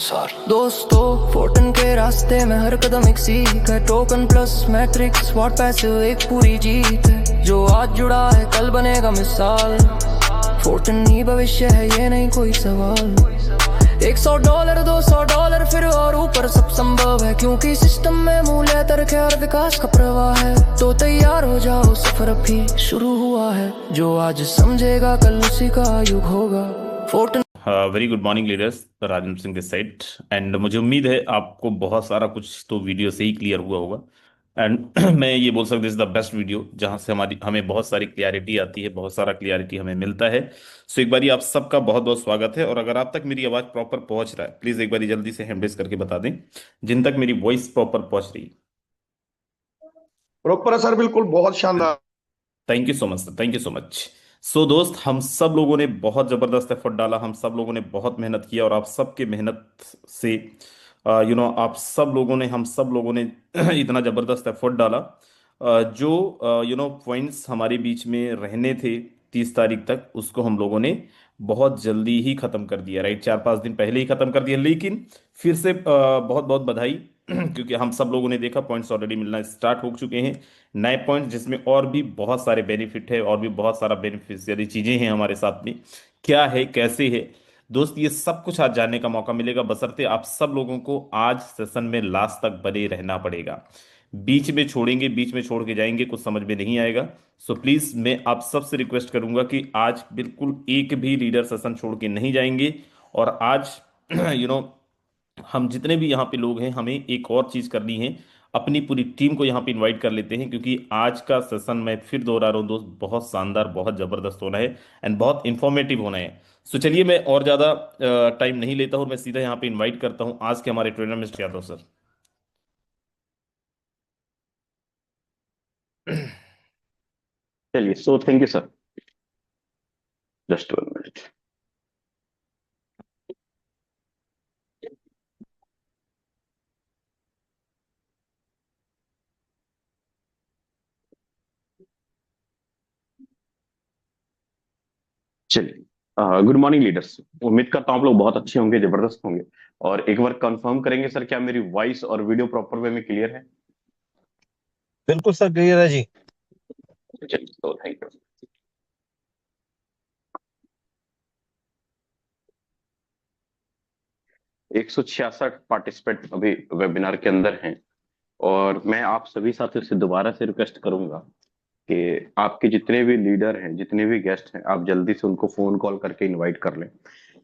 दोस्तों फोर्टन के रास्ते में हर कदम एक सीख है। Token plus matrix what passive एक पूरी जीत है। जो आज जुड़ा है कल बनेगा मिसाल। फोर्टन ही भविष्य है ये नहीं कोई सवाल। $100 $200 फिर और ऊपर सब संभव है, क्योंकि सिस्टम में मूल्य तर्क और विकास का प्रवाह है। तो तैयार हो जाओ सफर अभी शुरू हुआ है। जो आज समझेगा कल उसी का युग होगा। Fortran very good morning leaders, Rajendra Singh this side. And मुझे उम्मीद है आपको बहुत सारा कुछ तो वीडियो से ही क्लियर हुआ होगा। एंड मैं ये बोल सकता हूँ this is the best video जहां से हमें बहुत सारी क्लियरिटी आती है, बहुत सारा क्लियरिटी हमें मिलता है। सो एक बारी आप सबका बहुत बहुत स्वागत है। और अगर आप तक मेरी आवाज़ प्रॉपर पहुंच रहा है, प्लीज़ एक बारी जल्दी से हैंड रेज करके बता दें जिन तक मेरी वॉइस प्रॉपर पहुंच रही प्रॉपर है सर, बिल्कुल बहुत है। शानदार। Thank you so much sir, thank you so much. So दोस्त, हम सब लोगों ने बहुत ज़बरदस्त एफर्ट डाला, हम सब लोगों ने बहुत मेहनत किया, और आप सबके मेहनत से आप सब लोगों ने, हम सब लोगों ने इतना ज़बरदस्त एफर्ट डाला। जो पॉइंट्स हमारे बीच में रहने थे 30 तारीख तक, उसको हम लोगों ने बहुत जल्दी ही ख़त्म कर दिया। राइट, 4-5 दिन पहले ही ख़त्म कर दिया। लेकिन फिर से बहुत बहुत बधाई क्योंकि हम सब लोगों ने देखा पॉइंट्स ऑलरेडी मिलना स्टार्ट हो चुके हैं, नए पॉइंट, जिसमें और भी बहुत सारे बेनिफिट है और भी बहुत सारा बेनिफिशियरी चीजें हैं हमारे साथ में। क्या है, कैसे है दोस्त, ये सब कुछ आज जानने का मौका मिलेगा, बशर्ते आप सब लोगों को आज सेशन में लास्ट तक बने रहना पड़ेगा। बीच में छोड़ेंगे, बीच में छोड़ के जाएंगे, कुछ समझ में नहीं आएगा। सो प्लीज मैं आप सबसे रिक्वेस्ट करूंगा कि आज बिल्कुल एक भी लीडर सेशन छोड़ के नहीं जाएंगे। और आज यू नो हम जितने भी यहाँ पे लोग हैं, हमें एक और चीज करनी है, अपनी पूरी टीम को यहाँ पे इनवाइट कर लेते हैं, क्योंकि आज का सेशन मैं फिर दोहरा रहा हूँ दोस्त, बहुत शानदार, बहुत जबरदस्त होना है एंड बहुत इंफॉर्मेटिव होना है। सो चलिए, मैं और ज्यादा टाइम नहीं लेता हूँ, मैं सीधा यहाँ पे इनवाइट करता हूँ आज के हमारे ट्रेनर मिस्टर यादव सर। चलिए, so thank you sir. Just 1 minute. चलिए, गुड मॉर्निंग लीडर्स। उम्मीद करता हूँ आप लोग बहुत अच्छे होंगे, जबरदस्त होंगे। और एक बार कंफर्म करेंगे सर, क्या मेरी वॉइस और वीडियो प्रॉपर वे में क्लियर है? बिल्कुल सर, क्लियर है जी। चलिए, तो थैंक यू। 166 पार्टिसिपेंट अभी वेबिनार के अंदर हैं। और मैं आप सभी साथियों से दोबारा से रिक्वेस्ट करूंगा कि आपके जितने भी लीडर हैं, जितने भी गेस्ट हैं, आप जल्दी से उनको फोन कॉल करके इनवाइट कर लें,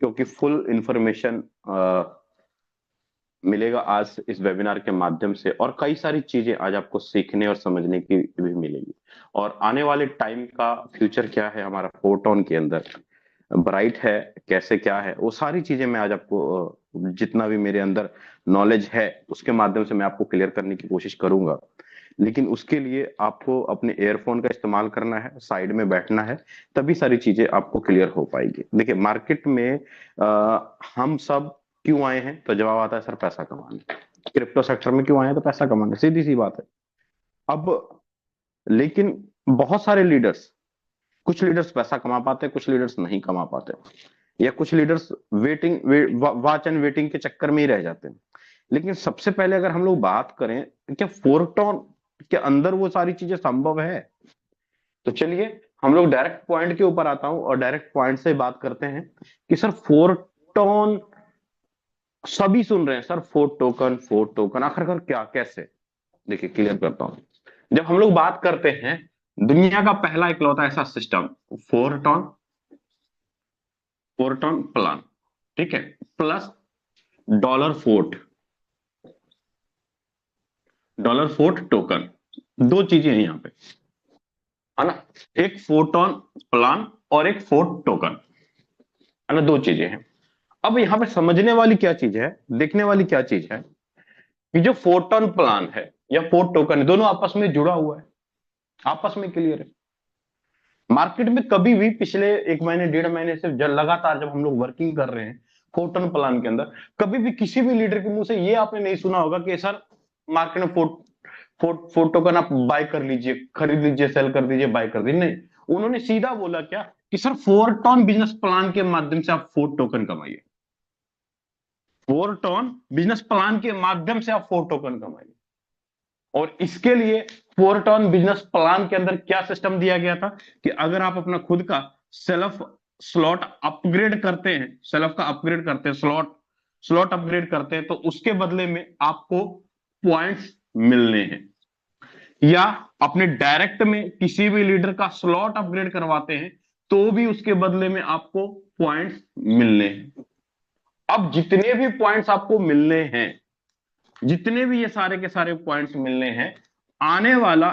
क्योंकि फुल इंफॉर्मेशन मिलेगा आज इस वेबिनार के माध्यम से। और कई सारी चीजें आज आपको सीखने और समझने की भी मिलेगी। और आने वाले टाइम का फ्यूचर क्या है हमारा फोर्टॉन के अंदर, ब्राइट है कैसे, क्या है, वो सारी चीजें मैं आज आपको जितना भी मेरे अंदर नॉलेज है उसके माध्यम से मैं आपको क्लियर करने की कोशिश करूंगा। लेकिन उसके लिए आपको अपने ईयरफोन का इस्तेमाल करना है, साइड में बैठना है, तभी सारी चीजें आपको क्लियर हो पाएगी। देखिए, मार्केट में हम सब क्यों आए हैं, तो जवाब आता है सर, पैसा कमाने। क्रिप्टो सेक्टर में क्यों आए हैं, तो पैसा कमाने, सीधी सी बात है। अब लेकिन बहुत सारे लीडर्स, कुछ लीडर्स पैसा कमा पाते हैं, कुछ लीडर्स नहीं कमा पाते, या कुछ लीडर्स वॉच एंड वेटिंग के चक्कर में ही रह जाते हैं। लेकिन सबसे पहले अगर हम लोग बात करें, क्या फोर्टॉन के अंदर वो सारी चीजें संभव है? तो चलिए हम लोग डायरेक्ट पॉइंट के ऊपर आता हूं और डायरेक्ट पॉइंट से बात करते हैं कि सर फोर्टॉन सभी सुन रहे हैं सर, फोर्ट टोकन आखिरकार क्या, कैसे? देखिए, क्लियर करता हूं। जब हम लोग बात करते हैं, दुनिया का पहला इकलौता ऐसा सिस्टम फोर्टॉन, फोर्टॉन प्लान, ठीक है, plus dollar fort, dollar fort token, दो चीजें हैं यहां पे, है ना। एक फोर्टॉन प्लान और एक फोर्ट टोकन, है ना, दो चीजें हैं। अब यहां पे समझने वाली क्या चीज है, देखने वाली क्या चीज है, कि जो फोर्टॉन प्लान है या फोर्ट टोकन है, दोनों आपस में जुड़ा हुआ है, आपस में क्लियर है। मार्केट में कभी भी पिछले 1 महीने 1.5 महीने से लगातार जब हम लोग वर्किंग कर रहे हैं फोर्टन प्लान के अंदर, कभी भी किसी भी लीडर के मुंह से ये आपने नहीं सुना होगा कि सर मार्केट में फोर्ट टोकन आप बाय कर लीजिए, खरीद लीजिए, सेल कर दीजिए, बाय कर दीजिए। नहीं, उन्होंने सीधा बोला क्या कि सर फोर्टॉन बिजनेस प्लान के माध्यम से आप फोर्ट टोकन कमाइए। फोरटोन बिजनेस प्लान के माध्यम से आप 4 टोकन कमाइए। और इसके लिए फोरटोन बिजनेस प्लान के अंदर क्या सिस्टम दिया गया था कि अगर आप अपना खुद का सेल्फ स्लॉट अपग्रेड करते हैं, सेल्फ का अपग्रेड करते हैं, स्लॉट स्लॉट अपग्रेड करते हैं, तो उसके बदले में आपको पॉइंट्स मिलने हैं। या अपने डायरेक्ट में किसी भी लीडर का स्लॉट अपग्रेड करवाते हैं तो भी उसके बदले में आपको पॉइंट्स मिलने हैं। अब जितने भी पॉइंट्स आपको मिलने हैं, जितने भी ये सारे के सारे पॉइंट्स मिलने हैं, आने वाला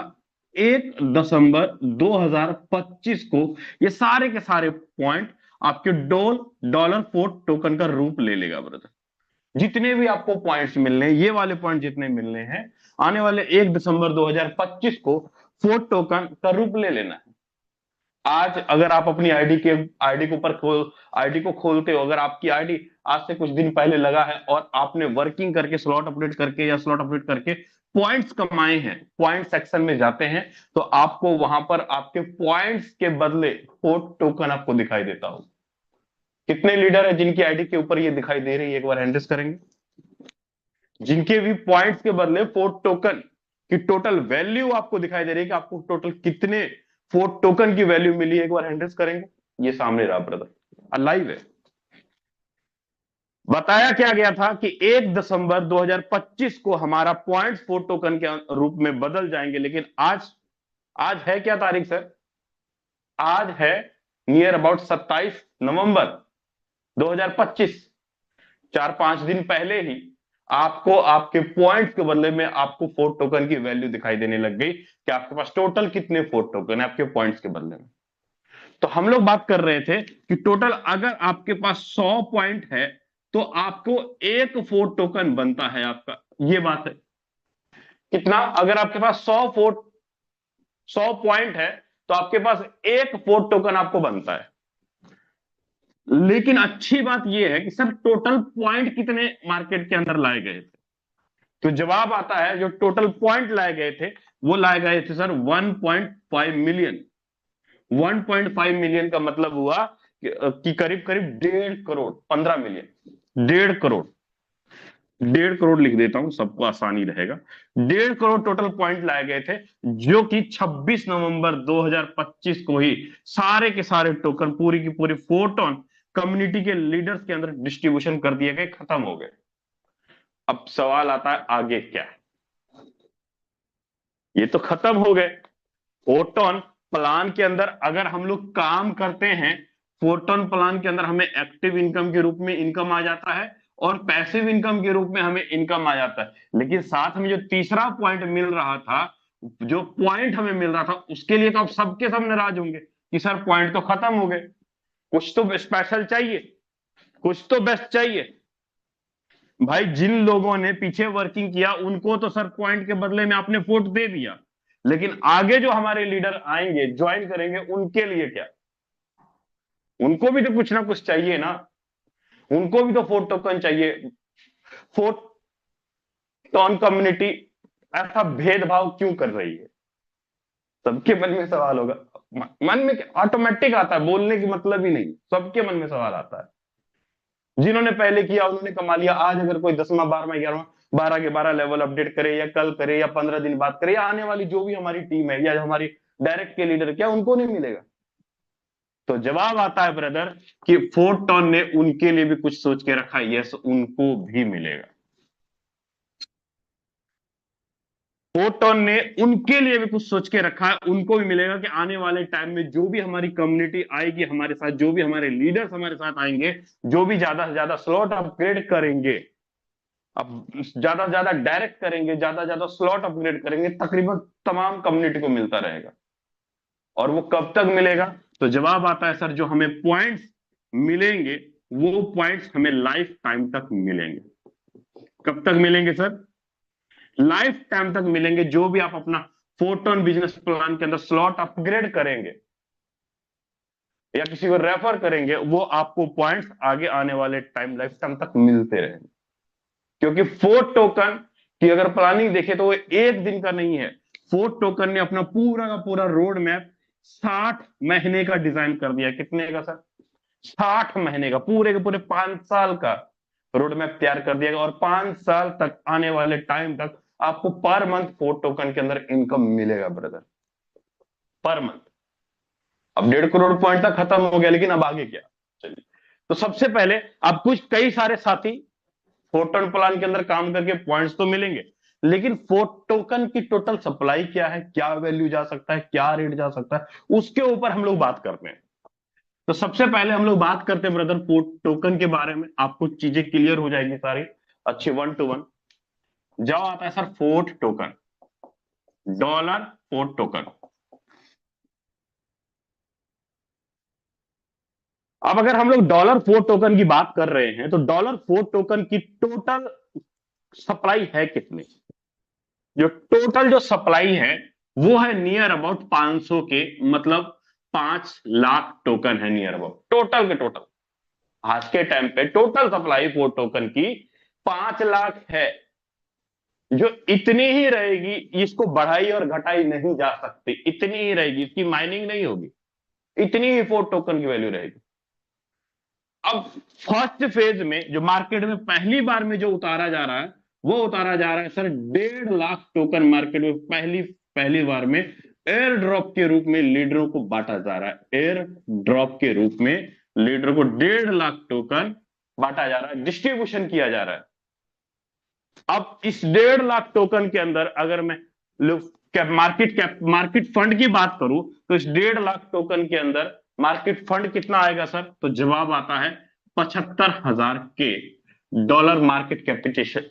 1 दिसंबर 2025 को ये सारे के सारे पॉइंट आपके डॉलर 4 टोकन का रूप ले लेगा ब्रदर। जितने भी आपको पॉइंट्स मिलने हैं, ये वाले पॉइंट जितने मिलने हैं, आने वाले 1 दिसंबर 2025 को 4 टोकन का रूप ले लेना है। आज अगर आप अपनी आईडी को खोलते हो, अगर आपकी आईडी आज से कुछ दिन पहले लगा है और आपने वर्किंग करके स्लॉट अपडेट करके या स्लॉट अपडेट करके पॉइंट्स कमाए हैं, पॉइंट सेक्शन में जाते हैं तो आपको वहां पर आपके पॉइंट्स के बदले 4 टोकन आपको दिखाई देता हो। कितने लीडर है जिनकी आईडी के ऊपर ये दिखाई दे रही है? एक बार हैंड रेज करेंगे। जिनके भी पॉइंट्स के बदले 4 टोकन की टोटल वैल्यू आपको दिखाई दे रही है कि आपको टोटल कितने 4 टोकन की वैल्यू मिली है, एक बार हैंड रेज करेंगे। ये सामने रहा ब्रदर, लाइव है। बताया क्या गया था कि 1 दिसंबर 2025 को हमारा पॉइंट्स 4 टोकन के रूप में बदल जाएंगे। लेकिन आज है क्या तारीख सर? आज है नियर अबाउट 27 नवंबर 2025। 4-5 दिन पहले ही आपको आपके पॉइंट्स के बदले में आपको 4 टोकन की वैल्यू दिखाई देने लग गई कि आपके पास टोटल कितने 4 टोकन है आपके पॉइंट्स के बदले में। तो हम लोग बात कर रहे थे कि टोटल अगर आपके पास 100 पॉइंट है तो आपको एक 4 टोकन बनता है आपका। ये बात है कितना? अगर आपके पास 100 पॉइंट है तो आपके पास एक 4 टोकन आपको बनता है। लेकिन अच्छी बात यह है कि सर टोटल पॉइंट कितने मार्केट के अंदर लाए गए थे? तो जवाब आता है जो टोटल पॉइंट लाए गए थे वो लाए गए थे सर 1.5 मिलियन। 1.5 मिलियन का मतलब हुआ कि करीब करीब 1.5 करोड़, 15 मिलियन, 1.5 करोड़ लिख देता हूं सबको आसानी रहेगा। 1.5 करोड़ टोटल पॉइंट लाए गए थे जो कि 26 नवंबर 2025 को ही सारे के सारे टोकन पूरी की पूरी फोरटोन कम्युनिटी के लीडर्स के अंदर डिस्ट्रीब्यूशन कर दिए गए, खत्म हो गए। अब सवाल आता है आगे क्या है? ये तो खत्म हो गए। फोरटोन प्लान के अंदर अगर हम लोग काम करते हैं, फोरटोन प्लान के अंदर हमें एक्टिव इनकम के रूप में इनकम आ जाता है और पैसिव इनकम के रूप में हमें इनकम आ जाता है। लेकिन साथ में जो तीसरा पॉइंट मिल रहा था, जो पॉइंट हमें मिल रहा था, उसके लिए तो अब सबके सब नाराज होंगे कि सर पॉइंट तो खत्म हो गए, कुछ तो स्पेशल चाहिए, कुछ तो बेस्ट चाहिए। भाई जिन लोगों ने पीछे वर्किंग किया उनको तो सर पॉइंट के बदले में आपने वोट दे दिया, लेकिन आगे जो हमारे लीडर आएंगे, ज्वाइन करेंगे, उनके लिए क्या? उनको भी तो कुछ ना कुछ चाहिए ना, उनको भी तो 4 टोकन चाहिए। फोरटोन कम्युनिटी ऐसा भेदभाव क्यों कर रही है? सबके मन में सवाल होगा। मन में ऑटोमेटिक आता है, बोलने की मतलब ही नहीं, सबके मन में सवाल आता है। जिन्होंने पहले किया उन्होंने कमा लिया। आज अगर कोई 10वां 12वां 11वां 12 के 12 लेवल अपडेट करे या कल करे या 15 दिन बाद करे या आने वाली जो भी हमारी टीम है या हमारी डायरेक्ट के लीडर, क्या उनको नहीं मिलेगा? तो जवाब आता है ब्रदर कि फोरटोन ने उनके लिए भी कुछ सोच के रखा है। यस, उनको भी मिलेगा। फोरटोन ने उनके लिए भी कुछ सोच के रखा है, उनको भी मिलेगा कि आने वाले टाइम में जो भी हमारी कम्युनिटी आएगी हमारे साथ, जो भी हमारे लीडर्स हमारे साथ आएंगे, जो भी ज्यादा से ज्यादा स्लॉट अपग्रेड करेंगे, अब ज्यादा से ज्यादा डायरेक्ट करेंगे, ज्यादा से ज्यादा स्लॉट अपग्रेड करेंगे, तकरीबन तमाम कम्युनिटी को मिलता रहेगा। और वो कब तक मिलेगा? तो जवाब आता है सर जो हमें पॉइंट्स मिलेंगे वो पॉइंट्स हमें लाइफ टाइम तक मिलेंगे। कब तक मिलेंगे सर? लाइफ टाइम तक मिलेंगे। जो भी आप अपना फोरटोन बिजनेस प्लान के अंदर स्लॉट अपग्रेड करेंगे या किसी को रेफर करेंगे, वो आपको पॉइंट्स आगे आने वाले टाइम लाइफ टाइम तक मिलते रहेंगे। क्योंकि 4 टोकन की अगर प्लानिंग देखें तो वो एक दिन का नहीं है। 4 टोकन ने अपना पूरा का पूरा रोड मैप 60 महीने का डिजाइन कर दिया। कितने का सर? 60 महीने का, पूरे के पूरे 5 साल का रोड मैप तैयार कर दिया गया और 5 साल तक आने वाले टाइम तक आपको पर मंथ 4 टोकन के अंदर इनकम मिलेगा ब्रदर, पर मंथ। अब 1.5 करोड़ पॉइंट तक खत्म हो गया, लेकिन अब आगे क्या? चलिए, तो सबसे पहले अब कुछ कई सारे साथी फोटोन प्लान के अंदर काम करके पॉइंट्स तो मिलेंगे, लेकिन 4 टोकन की टोटल सप्लाई क्या है, क्या वैल्यू जा सकता है, क्या रेट जा सकता है, उसके ऊपर हम लोग बात करते हैं। तो सबसे पहले हम लोग बात करते हैं ब्रदर 4 टोकन के बारे में, आपको चीजें क्लियर हो जाएगी सारी अच्छी 1 to 1। जाओ आता है सर 4 टोकन, डॉलर 4 टोकन। अब अगर हम लोग डॉलर 4 टोकन की बात कर रहे हैं तो डॉलर 4 टोकन की टोटल सप्लाई है कितनी? जो टोटल जो सप्लाई है वो है नियर अबाउट 500 के, मतलब 5 लाख टोकन है नियर अबाउट, टोटल के टोटल। आज के टाइम पे टोटल सप्लाई 4 टोकन की 5 लाख है, जो इतनी ही रहेगी, इसको बढ़ाई और घटाई नहीं जा सकती, इतनी ही रहेगी, इसकी माइनिंग नहीं होगी, इतनी ही 4 टोकन की वैल्यू रहेगी। अब फर्स्ट फेज में जो मार्केट में पहली बार में जो उतारा जा रहा है वो उतारा जा रहा है सर 1.5 लाख टोकन मार्केट में पहली बार में एयर ड्रॉप के रूप में लीडरों को बांटा जा रहा है। एयर ड्रॉप के रूप में लीडरों को 1.5 लाख टोकन बांटा जा रहा है, डिस्ट्रीब्यूशन किया जा रहा है। अब इस 1.5 लाख टोकन के अंदर अगर मैं मार्केट फंड की बात करूं तो इस 1.5 लाख टोकन के अंदर मार्केट फंड कितना आएगा सर? तो जवाब आता है 75,000 के dollar market capitation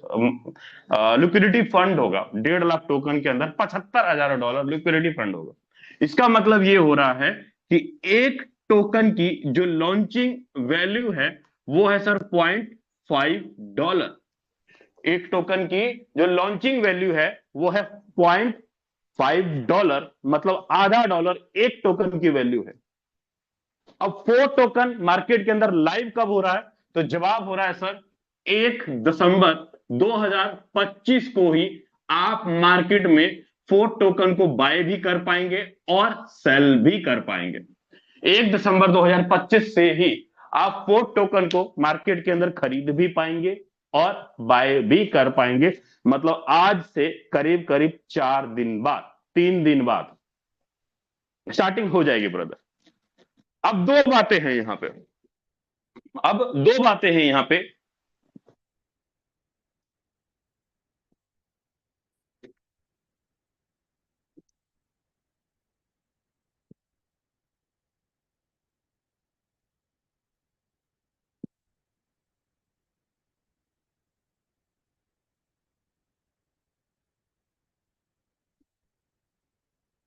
liquidity fund होगा। 1.5 लाख टोकन के अंदर 75,000 डॉलर लिक्विडिटी फंड होगा। इसका मतलब ये हो रहा है कि एक टोकन की जो लॉन्चिंग वैल्यू है वो है सर $0.5। एक टोकन की जो लॉन्चिंग वैल्यू है वो है $0.5, मतलब आधा डॉलर एक टोकन की वैल्यू है। अब 4 टोकन मार्केट के अंदर लाइव कब हो रहा है? तो जवाब हो रहा है सर 1 दिसंबर 2025 को ही आप मार्केट में 4 टोकन को बाय भी कर पाएंगे और सेल भी कर पाएंगे। 1 दिसंबर 2025 से ही आप 4 टोकन को मार्केट के अंदर खरीद भी पाएंगे और बाय भी कर पाएंगे, मतलब आज से करीब करीब 4 दिन बाद, 3 दिन बाद स्टार्टिंग हो जाएगी ब्रदर। अब दो बातें हैं यहां पे,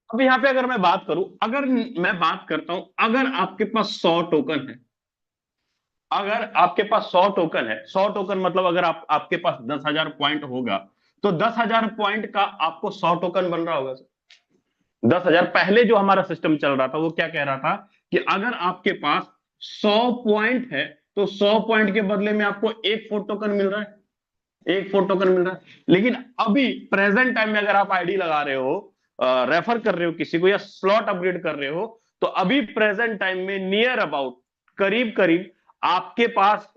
अब यहां पे अगर मैं बात करूं, अगर मैं बात करता हूं, अगर आपके पास 100 टोकन है, अगर आपके पास 100 टोकन है, 100 टोकन मतलब अगर आपके पास 10,000 पॉइंट होगा तो 10,000 पॉइंट का आपको 100 टोकन बन रहा होगा। 10,000 पहले जो हमारा सिस्टम चल रहा था वो क्या कह रहा था कि अगर आपके पास 100 पॉइंट है तो 100 पॉइंट के बदले में आपको एक 4 टोकन मिल रहा है, एक 4 टोकन मिल रहा है। लेकिन अभी प्रेजेंट टाइम में अगर आप आईडी लगा रहे हो, रेफर कर रहे हो किसी को या स्लॉट अपग्रेड कर रहे हो, तो अभी प्रेजेंट टाइम में नियर अबाउट करीब करीब आपके पास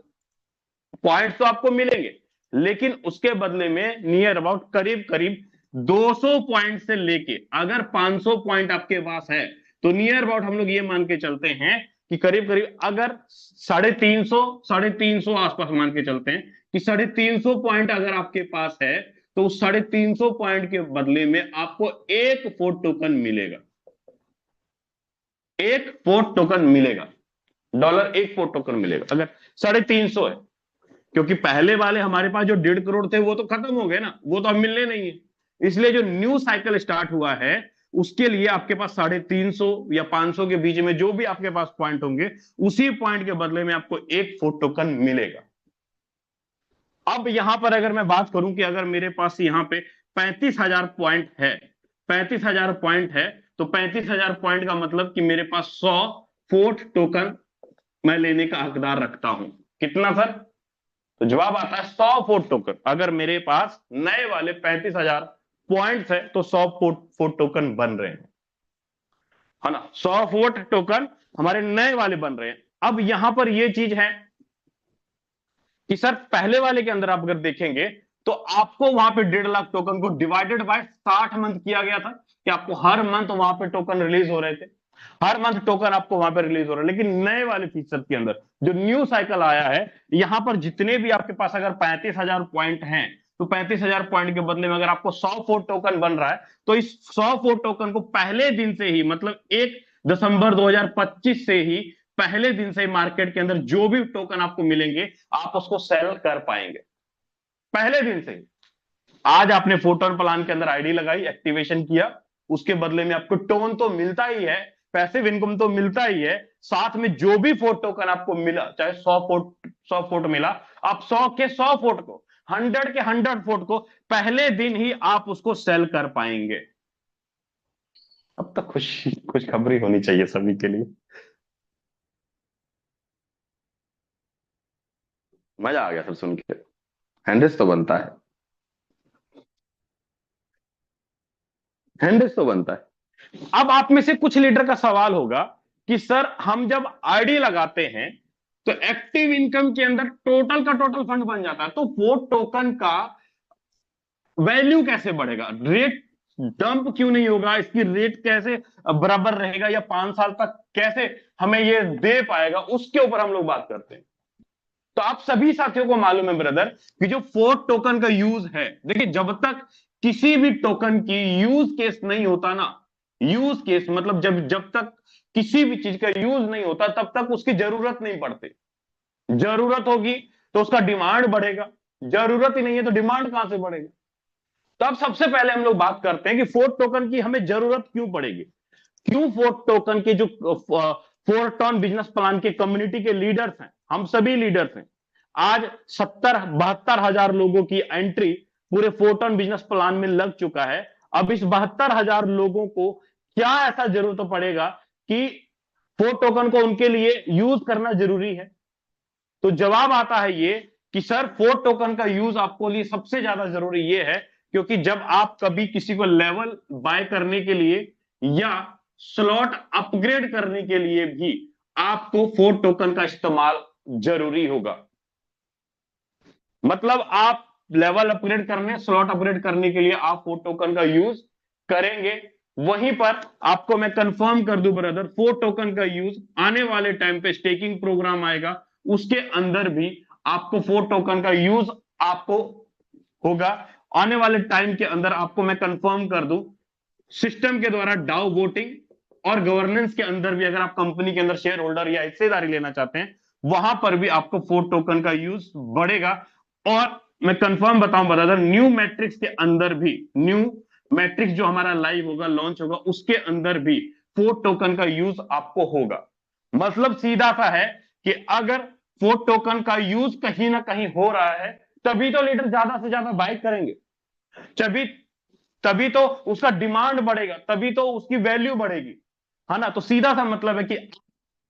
पॉइंट्स तो आपको मिलेंगे, लेकिन उसके बदले में नियर अबाउट करीब करीब 200 पॉइंट से लेके अगर 500 पॉइंट आपके पास है तो नियर अबाउट हम लोग ये मान के चलते हैं कि करीब करीब अगर 350 आसपास मान के चलते हैं कि 350 पॉइंट अगर आपके पास है तो उस 350 पॉइंट के बदले में आपको एक 4 टोकन मिलेगा, एक 4 टोकन मिलेगा, डॉलर एक 4 टोकन मिलेगा अगर 350 है। क्योंकि पहले वाले हमारे पास जो 1.5 करोड़ थे वो तो खत्म हो गए ना, वो तो अब मिलने नहीं है। इसलिए जो न्यू साइकिल स्टार्ट हुआ है उसके लिए आपके पास 350 या 500 के बीच में जो भी आपके पास पॉइंट होंगे उसी पॉइंट के बदले में आपको एक 4 टोकन मिलेगा। अब यहां पर अगर मैं बात करूं कि अगर मेरे पास यहां पे 35,000 पॉइंट है, 35,000 पॉइंट है, तो 35,000 पॉइंट का मतलब कि मेरे पास 100 4 टोकन मैं लेने का हकदार रखता हूं। कितना सर? तो जवाब आता है 100 4 टोकन। अगर मेरे पास नए वाले 35,000 पॉइंट्स है तो 100 4 टोकन बन रहे हैं, है ना। 100 4 टोकन हमारे नए वाले बन रहे हैं। अब यहां पर यह चीज है कि सर पहले वाले के अंदर आप अगर देखेंगे तो आपको वहां पे 1.5 लाख टोकन को डिवाइडेड बाय 60 मंथ किया गया था, कि आपको हर मंथ वहां पे टोकन रिलीज हो रहे थे, हर मंथ टोकन आपको वहां पे रिलीज हो रहा है। लेकिन नए वाले फीचर के अंदर जो न्यू साइकिल आया है, यहां पर जितने भी आपके पास अगर 35,000 पॉइंट हैं, तो 35,000 पॉइंट के बदले में अगर आपको 100 फोर्ट टोकन बन रहा है, तो इस 100 फोर्ट टोकन को पहले दिन से ही, मतलब 1 दिसंबर 2025 से ही, पहले दिन से मार्केट के अंदर जो भी टोकन आपको मिलेंगे आप उसको सेल कर पाएंगे पहले दिन से ही। आज आपने फोटोन प्लान के अंदर आईडी लगाई, एक्टिवेशन किया, उसके बदले में आपको टोन तो मिलता ही है, पैसिव इनकम तो मिलता ही है, साथ में जो भी फोर्ट टोकन आपको मिला, चाहे 100 फोर्ट मिला, आप 100 के 100 फोर्ट को, 100 के 100 फोर्ट को पहले दिन ही आप उसको सेल कर पाएंगे। अब तक खुशखबरी होनी चाहिए सभी के लिए। मजा आ गया सब सुन के, हैंडल्स तो बनता है, हैंडल्स तो बनता है। अब आप में से कुछ लीडर का सवाल होगा कि सर हम जब आईडी लगाते हैं तो एक्टिव इनकम के अंदर टोटल का टोटल फंड बन जाता है, तो वो टोकन का वैल्यू कैसे बढ़ेगा, रेट डंप क्यों नहीं होगा, इसकी रेट कैसे बराबर रहेगा, या 5 साल तक कैसे हमें ये दे पाएगा, उसके ऊपर हम लोग बात करते हैं। तो आप सभी साथियों को मालूम है ब्रदर कि जो फोर्थ टोकन का यूज है, देखिए जब तक किसी भी टोकन की यूज केस नहीं होता ना, यूज केस मतलब जब जब तक किसी भी चीज का यूज नहीं होता तब तक उसकी जरूरत नहीं पड़ती। जरूरत होगी तो उसका डिमांड बढ़ेगा, जरूरत ही नहीं है तो डिमांड कहां से बढ़ेगा। तो अब सबसे पहले हम लोग बात करते हैं कि फोर्थ टोकन की हमें जरूरत क्यों पड़ेगी, क्यों फोर्थ टोकन के जो फोर्टॉन बिजनेस प्लान के कम्युनिटी के लीडर्स हैं, हम सभी लीडर्स हैं, आज 72,000 लोगों की एंट्री पूरे फोर्टॉन बिजनेस प्लान में लग चुका है। अब इस 72,000 लोगों को क्या ऐसा जरूरत पड़ेगा कि फोर्थ टोकन को उनके लिए यूज करना जरूरी है। तो जवाब आता है ये कि सर फोर्थ टोकन का यूज आपको लिए सबसे ज्यादा जरूरी ये है, क्योंकि जब आप कभी किसी को लेवल बाय करने के लिए या स्लॉट अपग्रेड करने के लिए भी आपको फोर्थ टोकन का इस्तेमाल जरूरी होगा। मतलब आप लेवल अपग्रेड करने, स्लॉट अपग्रेड करने के लिए आप फोर्थ टोकन का यूज करेंगे। वहीं पर आपको मैं कंफर्म कर दूं ब्रदर, फोर्थ टोकन का यूज आने वाले टाइम पे स्टेकिंग प्रोग्राम आएगा, उसके अंदर भी आपको फोर्थ टोकन का यूज आपको होगा। आने वाले टाइम के अंदर आपको मैं कंफर्म कर दूं, सिस्टम के द्वारा डाउ वोटिंग और गवर्नेंस के अंदर भी अगर आप कंपनी के अंदर शेयर होल्डर या हिस्सेदारी लेना चाहते हैं, वहां पर भी आपको फोर्थ टोकन का यूज बढ़ेगा। और मैं कंफर्म बताऊं ब्रदर, न्यू मैट्रिक्स के अंदर भी, न्यू मैट्रिक्स जो हमारा लाइव होगा, लॉन्च होगा, उसके अंदर भी फोर्थ टोकन का यूज आपको होगा। मतलब सीधा सा है कि अगर फोर्थ टोकन का यूज कहीं ना कहीं हो रहा है, तभी तो लीडर ज्यादा से ज्यादा बाय करेंगे, तभी तभी तो उसका डिमांड बढ़ेगा, तभी तो उसकी वैल्यू बढ़ेगी, है ना। तो सीधा सा मतलब है कि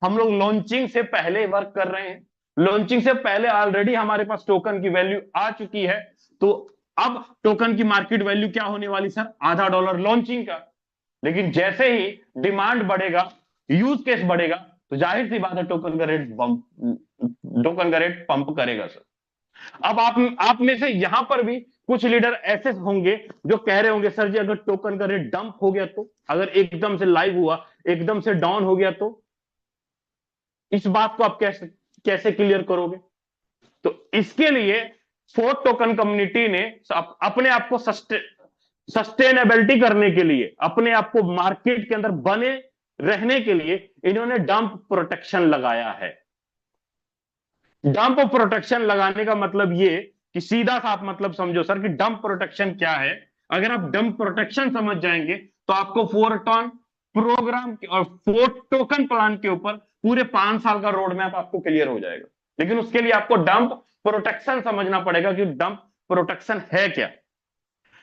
हम लोग लॉन्चिंग से पहले वर्क कर रहे हैं, लॉन्चिंग से पहले ऑलरेडी हमारे पास टोकन की वैल्यू आ चुकी है। तो अब टोकन की मार्केट वैल्यू क्या होने वाली सर, $0.5 लॉन्चिंग का। लेकिन जैसे ही डिमांड बढ़ेगा, यूज केस बढ़ेगा, तो जाहिर सी बात है टोकन का रेट पंप करेगा सर। अब आप में से यहां पर भी कुछ लीडर ऐसे होंगे जो कह रहे होंगे सर जी अगर टोकन का रेट डंप हो गया तो, अगर एकदम से लाइव हुआ, एकदम से डाउन हो गया तो, इस बात को आप कैसे कैसे क्लियर करोगे। तो इसके लिए फोर्थ टोकन कम्युनिटी ने अपने आप को सस्टेनेबिलिटी करने के लिए, अपने आप को मार्केट के अंदर बने रहने के लिए इन्होंने डंप प्रोटेक्शन लगाया है। डंप प्रोटेक्शन लगाने का मतलब ये कि सीधा सा आप मतलब समझो सर कि डंप प्रोटेक्शन क्या है। अगर आप डंप प्रोटेक्शन समझ जाएंगे तो आपको फोर्टॉन प्रोग्राम और फोर्थ टोकन प्लान के ऊपर पूरे 5 साल का रोड मैप आपको क्लियर हो जाएगा। लेकिन उसके लिए आपको डंप प्रोटेक्शन समझना पड़ेगा कि डंप प्रोटेक्शन है क्या।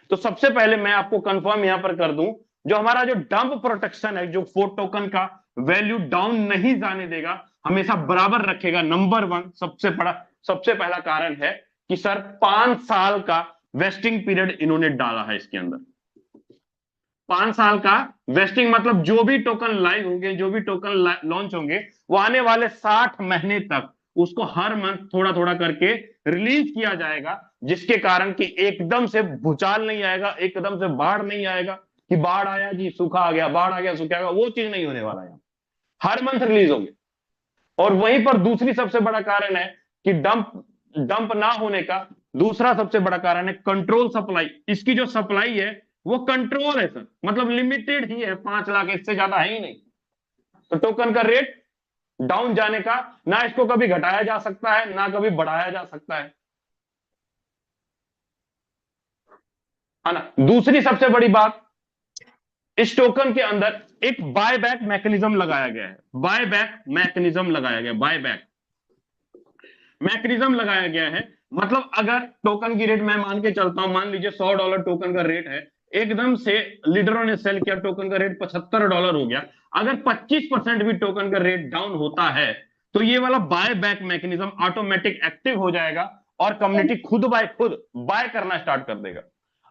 तो सबसे पहले मैं आपको कंफर्म यहां पर कर दूं, जो हमारा जो डंप प्रोटेक्शन है, जो फोर्थ टोकन का वैल्यू डाउन नहीं जाने देगा, हमेशा बराबर रखेगा। नंबर 1 सबसे पहला कारण है कि सर 5 साल का वेस्टिंग पीरियड इन्होंने डाला है इसके अंदर। 5 साल का वेस्टिंग मतलब जो भी टोकन लाइव होंगे, जो भी टोकन लॉन्च होंगे, वो आने वाले 60 महीने तक उसको हर मंथ थोड़ा थोड़ा करके रिलीज किया जाएगा, जिसके कारण कि एकदम से भूचाल नहीं आएगा, एकदम से बाढ़ नहीं आएगा कि बाढ़ आया जी सूखा आ गया, बाढ़ आ गया सूखा आ गया, वो चीज नहीं होने वाला है। हर मंथ रिलीज होंगे। और वहीं पर दूसरी सबसे बड़ा कारण है कि डंप डंप ना होने का दूसरा सबसे बड़ा कारण है कंट्रोल सप्लाई। इसकी जो सप्लाई है वो कंट्रोल है सर, मतलब लिमिटेड ही है, 5 लाख, इससे ज्यादा है ही नहीं। तो टोकन का रेट डाउन जाने का, ना इसको कभी घटाया जा सकता है ना कभी बढ़ाया जा सकता है ना। दूसरी सबसे बड़ी बात, इस टोकन के अंदर एक बाय बैक मैकेनिज्म लगाया गया है। बाय बैक मैकेनिज्म लगाया गया, बाय बैक मैकेनिज्म लगाया गया है। मतलब अगर टोकन की रेट मैं मान के चलता हूं, मान लीजिए $100 टोकन का रेट है, एकदम से लीडरों ने सेल किया, टोकन का रेट $75 हो गया। अगर 25% भी टोकन का रेट डाउन होता है तो ये वाला buy back mechanism automatic active हो जाएगा और कम्युनिटी खुद बाय खुद बाय करना स्टार्ट कर देगा।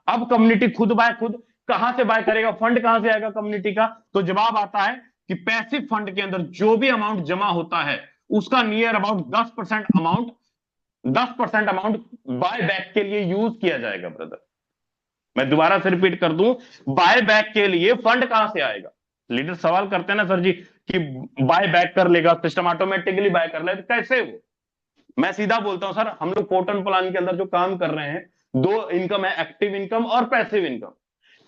अब कम्युनिटी खुद बाय खुद कहां से बाय करेगा, फंड कहां से आएगा कम्युनिटी का? तो जवाब आता है कि पैसिव फंड के अंदर जो भी अमाउंट जमा होता है उसका near about 10% amount buy back के लिए यूज किया जाएगा। ब्रदर मैं दोबारा से रिपीट कर दूं, बाय बैक के लिए फंड कहां से आएगा? लीडर सवाल करते हैं ना सर जी कि बाय बैक कर लेगा, सिस्टम ऑटोमेटिकली बाय कर लेगा, कैसे वो? मैं सीधा बोलता हूं सर, हम लोग पोर्टल प्लान के अंदर जो काम कर रहे हैं, 2 इनकम है, एक्टिव इनकम और passive income.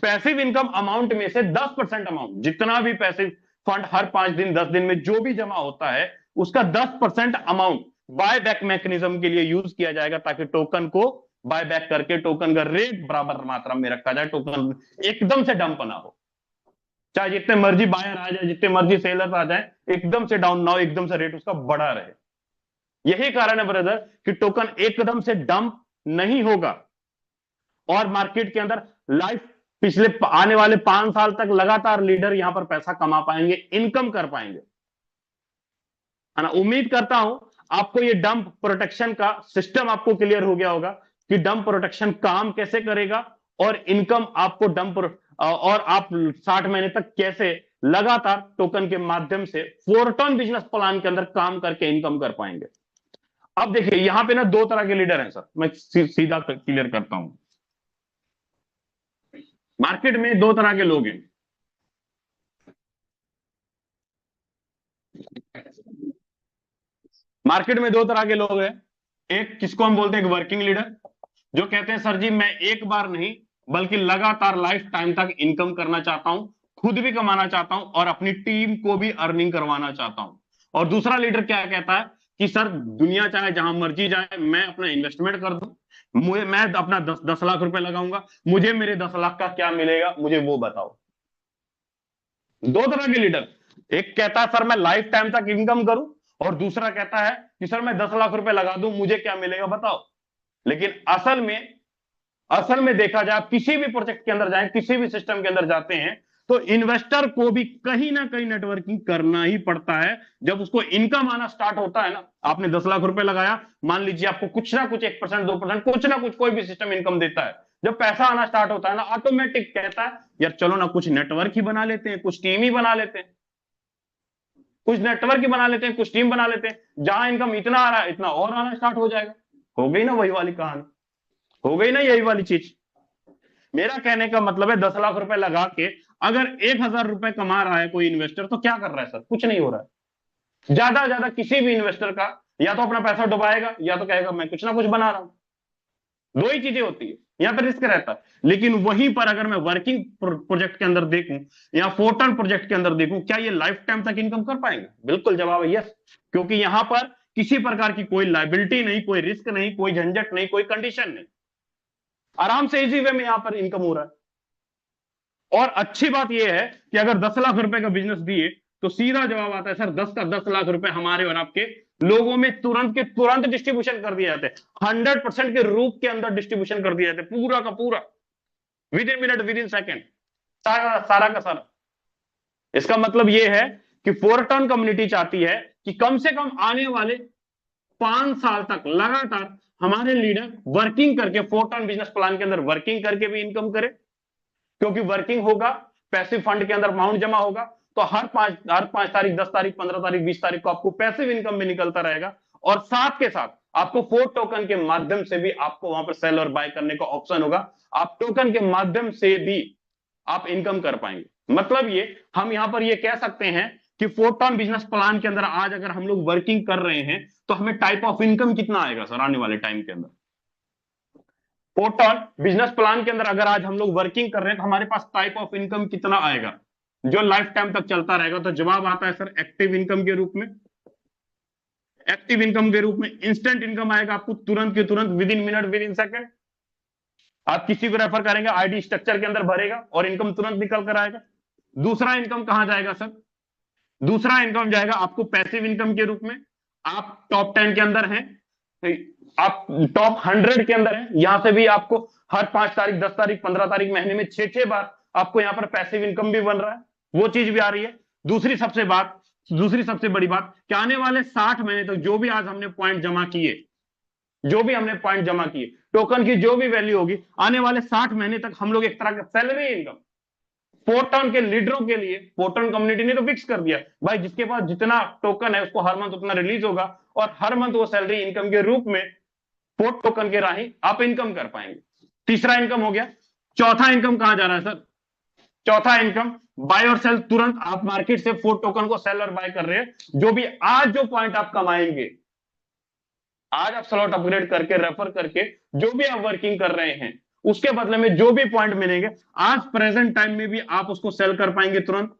Passive income amount में से 10% अमाउंट, जितना भी पैसिव फंड हर 5 दिन 10 दिन में जो भी जमा होता है उसका 10% अमाउंट बाय बैक मैकेनिज्म के लिए यूज किया जाएगा, ताकि टोकन को बाय बैक करके टोकन का रेट बराबर मात्रा में रखा जाए, टोकन एकदम से डंप ना हो। चाहे जितने मर्जी बायर आ जाए, जितने मर्जी सेलर आ जाए, एकदम से डाउन ना हो, एकदम से रेट उसका बढ़ा रहे। यही कारण है ब्रदर कि टोकन एकदम से डंप नहीं होगा और मार्केट के अंदर लाइफ पिछले आने वाले 5 साल तक लगातार लीडर यहां पर पैसा कमा पाएंगे, इनकम कर पाएंगे, है ना। उम्मीद करता हूं आपको ये डंप प्रोटेक्शन का सिस्टम आपको क्लियर हो गया होगा कि डंप प्रोटेक्शन काम कैसे करेगा और इनकम आपको डंप और आप 60 महीने तक कैसे लगातार टोकन के माध्यम से फोर्टन बिजनेस प्लान के अंदर काम करके इनकम कर पाएंगे। अब देखिए यहां पे ना 2 तरह के लीडर हैं सर, मैं सीधा क्लियर करता हूं। मार्केट में 2 तरह के लोग हैं। मार्केट में 2 तरह के लोग हैं। एक किसको हम बोलते हैं, एक वर्किंग लीडर, जो कहते हैं सर जी मैं एक बार नहीं बल्कि लगातार लाइफ टाइम तक इनकम करना चाहता हूं, खुद भी कमाना चाहता हूं और अपनी टीम को भी अर्निंग करवाना चाहता हूं। और दूसरा लीडर क्या कहता है कि सर दुनिया चाहे जहां मर्जी जाए, मैं अपना इन्वेस्टमेंट कर दूं, मैं अपना 10 लाख रुपए लगाऊंगा, मुझे मेरे 10 लाख का क्या मिलेगा मुझे वो बताओ। 2 तरह के लीडर, एक कहता है सर मैं लाइफ टाइम तक इनकम करूं और दूसरा कहता है कि सर मैं 10 लाख रुपए लगा दूं, मुझे क्या मिलेगा बताओ। लेकिन असल में देखा जाए, किसी भी प्रोजेक्ट के अंदर जाए, किसी भी सिस्टम के अंदर जाते हैं तो इन्वेस्टर को भी कहीं ना कहीं नेटवर्किंग करना ही पड़ता है। जब उसको इनकम आना स्टार्ट होता है ना, आपने 10 लाख रुपए लगाया, मान लीजिए आपको कुछ ना कुछ 1% 2% कुछ ना कुछ कोई भी सिस्टम इनकम देता है। जब पैसा आना स्टार्ट होता है ना, ऑटोमेटिक कहता है यार चलो ना कुछ नेटवर्क ही बना लेते हैं, कुछ टीम ही बना लेते हैं, कुछ नेटवर्क ही बना लेते हैं, कुछ टीम बना लेते हैं, जहां इनकम इतना आ रहा है इतना और आना स्टार्ट हो जाएगा। हो गई ना वही वाली कहानी, हो गई ना यही वाली चीज। मेरा कहने का मतलब है 10 लाख रुपए लगा के अगर 1000 रुपए कमा रहा है कोई इन्वेस्टर, तो क्या कर रहा है सर? कुछ नहीं हो रहा है। ज्यादा किसी भी इन्वेस्टर का या तो अपना पैसा डुबाएगा या तो कहेगा मैं कुछ ना कुछ बना रहा हूं। 2 ही चीजें होती है, यहां पर रिस्क रहता है। लेकिन वहीं पर अगर मैं वर्किंग प्रोजेक्ट के अंदर देखूं या फोर्टन प्रोजेक्ट के अंदर देखूं, क्या ये लाइफ टाइम तक इनकम कर पाएंगे? बिल्कुल जवाब है यस, क्योंकि यहां पर किसी प्रकार की कोई लायबिलिटी नहीं, कोई रिस्क नहीं, कोई झंझट नहीं, कोई कंडीशन नहीं, आराम से इजी वे में यहां पर इनकम हो रहा है। और अच्छी बात यह है कि अगर 10 लाख रुपए का बिजनेस दिए तो सीधा जवाब आता है सर 10 का 10 लाख रुपए हमारे और आपके लोगों में तुरंत के तुरंत डिस्ट्रीब्यूशन कर दिए जाते हैं, 100% के रूप के अंदर डिस्ट्रीब्यूशन कर दिया जाता है, पूरा का पूरा, with in minute, with in second, सारा का सारा। इसका मतलब यह है कि फोर्टन कम्युनिटी चाहती है कि कम से कम आने वाले 5 साल तक लगातार हमारे लीडर वर्किंग करके, फोर्टन बिजनेस प्लान के अंदर वर्किंग करके भी इनकम करे, क्योंकि वर्किंग होगा, पैसिव फंड के अंदर अमाउंट जमा होगा, तो हर 5 तारीख, 10 तारीख, 15 तारीख, 20 तारीख को आपको पैसिव इनकम में निकलता रहेगा और साथ के साथ आपको 4 टोकन के माध्यम से भी आपको वहां पर सेल और बाय करने का ऑप्शन होगा। आप टोकन के माध्यम से भी आप इनकम कर पाएंगे। मतलब ये हम यहां पर ये कह सकते हैं कि फोर्टॉन बिजनेस प्लान के अंदर आज अगर हम लोग वर्किंग कर रहे हैं तो हमें टाइप ऑफ इनकम कितना आएगा सर आने वाले टाइम के अंदर। फोर्टॉन बिजनेस प्लान के अंदर अगर आज हम लोग वर्किंग कर रहे हैं तो हमारे पास टाइप ऑफ इनकम कितना आएगा जो लाइफ टाइम तक चलता रहेगा। तो जवाब आता है सर एक्टिव इनकम के रूप में। एक्टिव इनकम के रूप में इंस्टेंट इनकम आएगा आपको तुरंत के तुरंत, with in minute, with in second. आप किसी को रेफर करेंगे, आईडी स्ट्रक्चर के अंदर भरेगा और इनकम तुरंत निकल कर आएगा। दूसरा इनकम कहां जाएगा सर? दूसरा इनकम जाएगा आपको पैसिव इनकम के रूप में। आप टॉप 10 के अंदर हैं, आप टॉप 100 के अंदर हैं, यहां से भी आपको हर 5 तारीख, 10 तारीख, 15 तारीख, महीने में 6-6 बार आपको यहां पर पैसिव इनकम भी बन रहा है, वो चीज भी आ रही है। दूसरी सबसे बड़ी बात कि आने वाले 60 महीने तक जो भी आज हमने पॉइंट जमा किए, टोकन की जो भी वैल्यू होगी, आने वाले 60 महीने तक हम लोग एक तरह का सैलरी इनकम फोर्टॉन के लीडरों के लिए, फोर्टॉन कम्युनिटी ने तो फिक्स कर दिया भाई जिसके पास जितना टोकन है उसको हर मंथ उतना रिलीज होगा और हर मंथ वो सैलरी इनकम के रूप में 4 टोकन के राही आप इनकम कर पाएंगे। तीसरा इनकम हो गया। चौथा इनकम कहां जा रहा है सर? चौथा इनकम बाय और सेल, तुरंत आप मार्केट से 4 टोकन को सेल और बाय कर रहे हैं। जो भी आज जो पॉइंट आप कमाएंगे, आज आप स्लॉट अपग्रेड करके, रेफर करके जो भी आप वर्किंग कर रहे हैं, उसके बदले में जो भी पॉइंट मिलेंगे आज प्रेजेंट टाइम में भी आप उसको सेल कर पाएंगे तुरंत।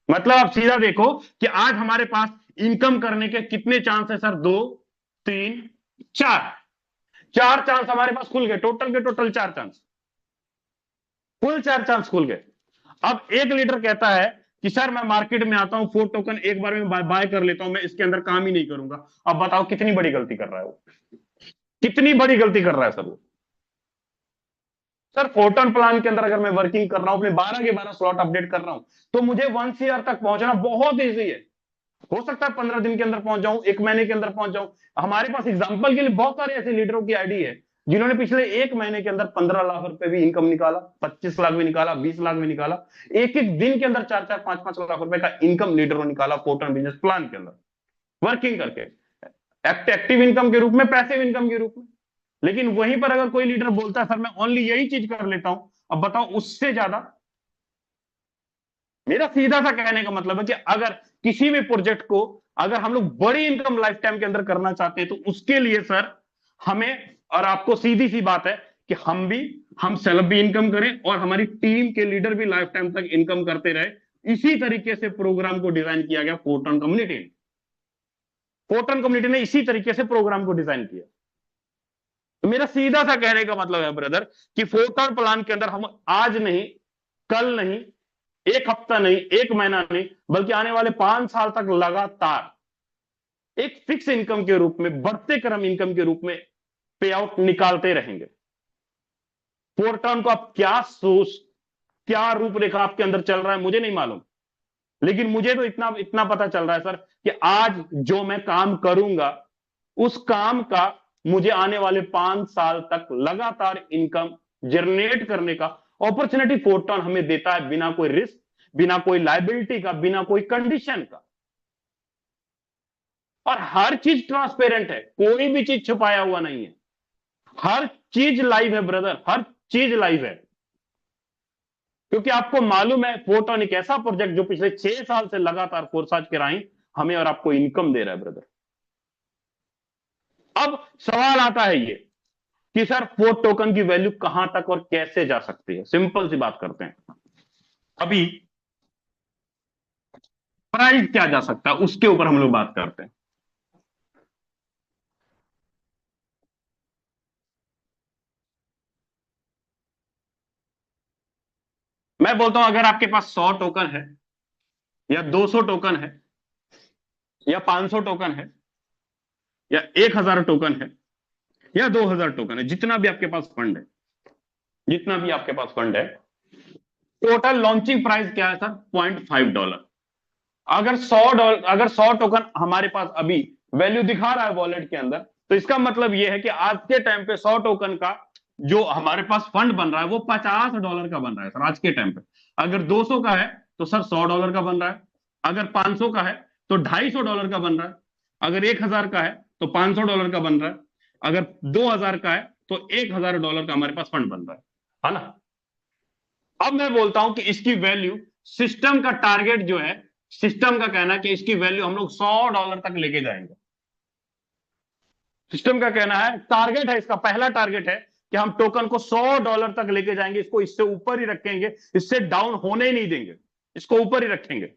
मतलब आप सीधा देखो कि आज हमारे पास इनकम करने के कितने चांस है सर? 2, 3, 4 चांस हमारे पास खुल गए। टोटल के टोटल 4 चांस, कुल 4 चांस खुल गए। अब एक लीडर कहता है कि सर मैं मार्केट में आता हूं, 4 टोकन एक बार में बाय कर लेता हूं, मैं इसके अंदर काम ही नहीं करूंगा। अब बताओ कितनी बड़ी गलती कर रहा है वो, कितनी बड़ी गलती कर रहा है सर वो। सर फोर्टॉन प्लान के अंदर अगर मैं वर्किंग कर रहा हूं, अपने 12 के 12 स्लॉट अपडेट कर रहा हूं, तो मुझे 1 ईयर तक पहुंचना बहुत ईजी है। हो सकता है 15 दिन के अंदर पहुंच जाऊं, 1 महीने के अंदर पहुंच जाऊं। हमारे पास एग्जांपल के लिए बहुत सारे ऐसे लीडरों की आईडी है जिन्होंने पिछले 1 महीने के अंदर 15 लाख रुपए भी इनकम निकाला, 25 लाख भी निकाला, 20 लाख भी निकाला। एक दिन के अंदर 4-4, 5-5 लाख रुपए का इनकम लीडरों ने निकाला फोर्टॉन बिजनेस प्लान के अंदर वर्किंग करके, एक्टिव इनकम के रूप में, पैसिव इनकम के रूप में। लेकिन वहीं पर अगर कोई लीडर बोलता है सर मैं ओनली यही चीज कर लेता हूं, अब बताओ उससे ज्यादा। मेरा सीधा सा कहने का मतलब है कि अगर किसी भी प्रोजेक्ट को अगर हम लोग बड़ी इनकम लाइफ टाइम के अंदर करना चाहते हैं तो उसके लिए सर हमें और आपको सीधी सी बात है कि हम सेल्फ भी इनकम करें और हमारी टीम के लीडर भी लाइफ टाइम तक इनकम करते रहे। इसी तरीके से प्रोग्राम को डिजाइन किया गया फोर्टॉन कम्युनिटी ने। फोर्टॉन कम्युनिटी ने इसी तरीके से प्रोग्राम को डिजाइन किया। तो मेरा सीधा सा कहने का मतलब है ब्रदर कि फोर्टॉन प्लान के अंदर हम आज नहीं, कल नहीं, 1 हफ्ता नहीं, 1 महीना नहीं, बल्कि आने वाले 5 साल तक लगातार एक फिक्स इनकम के रूप में, बढ़ते क्रम इनकम के रूप में पे आउट निकालते रहेंगे। फोर्टॉन को आप क्या रूपरेखा आपके अंदर चल रहा है मुझे नहीं मालूम, लेकिन मुझे तो इतना पता चल रहा है सर कि आज जो मैं काम करूंगा उस काम का मुझे आने वाले 5 साल तक लगातार इनकम जनरेट करने का अपॉर्चुनिटी फोर्टॉन हमें देता है, बिना कोई रिस्क, बिना कोई लायबिलिटी का, बिना कोई कंडीशन का। और हर चीज ट्रांसपेरेंट है, कोई भी चीज छुपाया हुआ नहीं है, हर चीज लाइव है ब्रदर, हर चीज लाइव है। क्योंकि आपको मालूम है फोर्टॉन एक ऐसा प्रोजेक्ट जो पिछले 6 साल से लगातार फोर्साज के राही हमें और आपको इनकम दे रहा है ब्रदर। अब सवाल आता है ये कि सर 4 टोकन की वैल्यू कहां तक और कैसे जा सकती है। सिंपल सी बात करते हैं, अभी प्राइस क्या जा सकता है उसके ऊपर हम लोग बात करते हैं। मैं बोलता हूं अगर आपके पास 100 टोकन है या 200 टोकन है या 500 टोकन है या 1000 टोकन है या 2000 टोकन है, जितना भी आपके पास फंड है, जितना भी आपके पास फंड है, टोटल लॉन्चिंग प्राइस क्या है सर? $0.5। अगर $100 टोकन हमारे पास अभी वैल्यू दिखा रहा है वॉलेट के अंदर, तो इसका मतलब यह है कि आज के टाइम पे 100 टोकन का जो हमारे पास फंड बन रहा है वो $50 का बन रहा है सर आज के टाइम पे। अगर 200 का है तो सर $100 का बन रहा है, अगर 500 का है तो $250 का बन रहा है, अगर 1000 का है तो $500 का बन रहा है, अगर 2000 का है तो $1000 का हमारे पास फंड बन रहा है ना। अब मैं बोलता हूं कि इसकी वैल्यू, सिस्टम का टारगेट जो है, सिस्टम का कहना है कि इसकी वैल्यू हम लोग $100 तक लेके जाएंगे। सिस्टम का कहना है, टारगेट है इसका, पहला टारगेट है कि हम टोकन को $100 तक लेके जाएंगे, इसको इससे ऊपर ही रखेंगे, इससे डाउन होने ही नहीं देंगे, इसको ऊपर ही रखेंगे।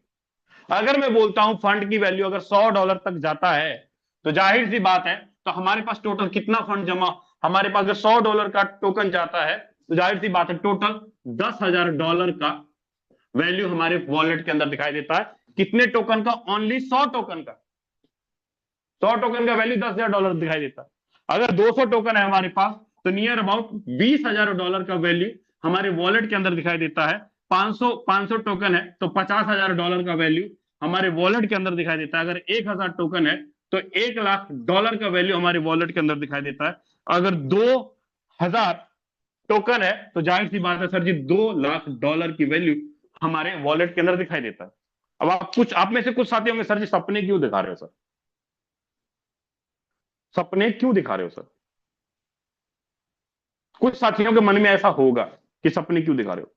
अगर मैं बोलता हूं फंड की वैल्यू अगर $100 तक जाता है तो जाहिर सी बात है, तो हमारे पास टोटल कितना फंड जमा, हमारे पास अगर $100 का टोकन जाता है तो जाहिर सी बात है टोटल $10,000 का वैल्यू हमारे वॉलेट के अंदर दिखाई देता है। कितने टोकन का? ओनली 100 टोकन का। 100 टोकन का वैल्यू $10,000 दिखाई देता है। अगर 200 टोकन है हमारे पास तो नियर अबाउट $20,000 का वैल्यू हमारे वॉलेट के अंदर दिखाई देता है। 500 टोकन है तो $50,000 का वैल्यू हमारे वॉलेट के अंदर दिखाई देता है। अगर 1000 टोकन है तो $1,00,000 का वैल्यू हमारे वॉलेट के अंदर दिखाई देता है। अगर 2000 टोकन है तो जाहिर सी बात है सर जी $2,00,000 की वैल्यू हमारे वॉलेट के अंदर दिखाई देता है। अब आप में से कुछ साथी होंगे, सर जी सपने क्यों दिखा रहे हो सर, सपने क्यों दिखा रहे हो सर? कुछ साथियों के मन में ऐसा होगा कि सपने क्यों दिखा रहे हो।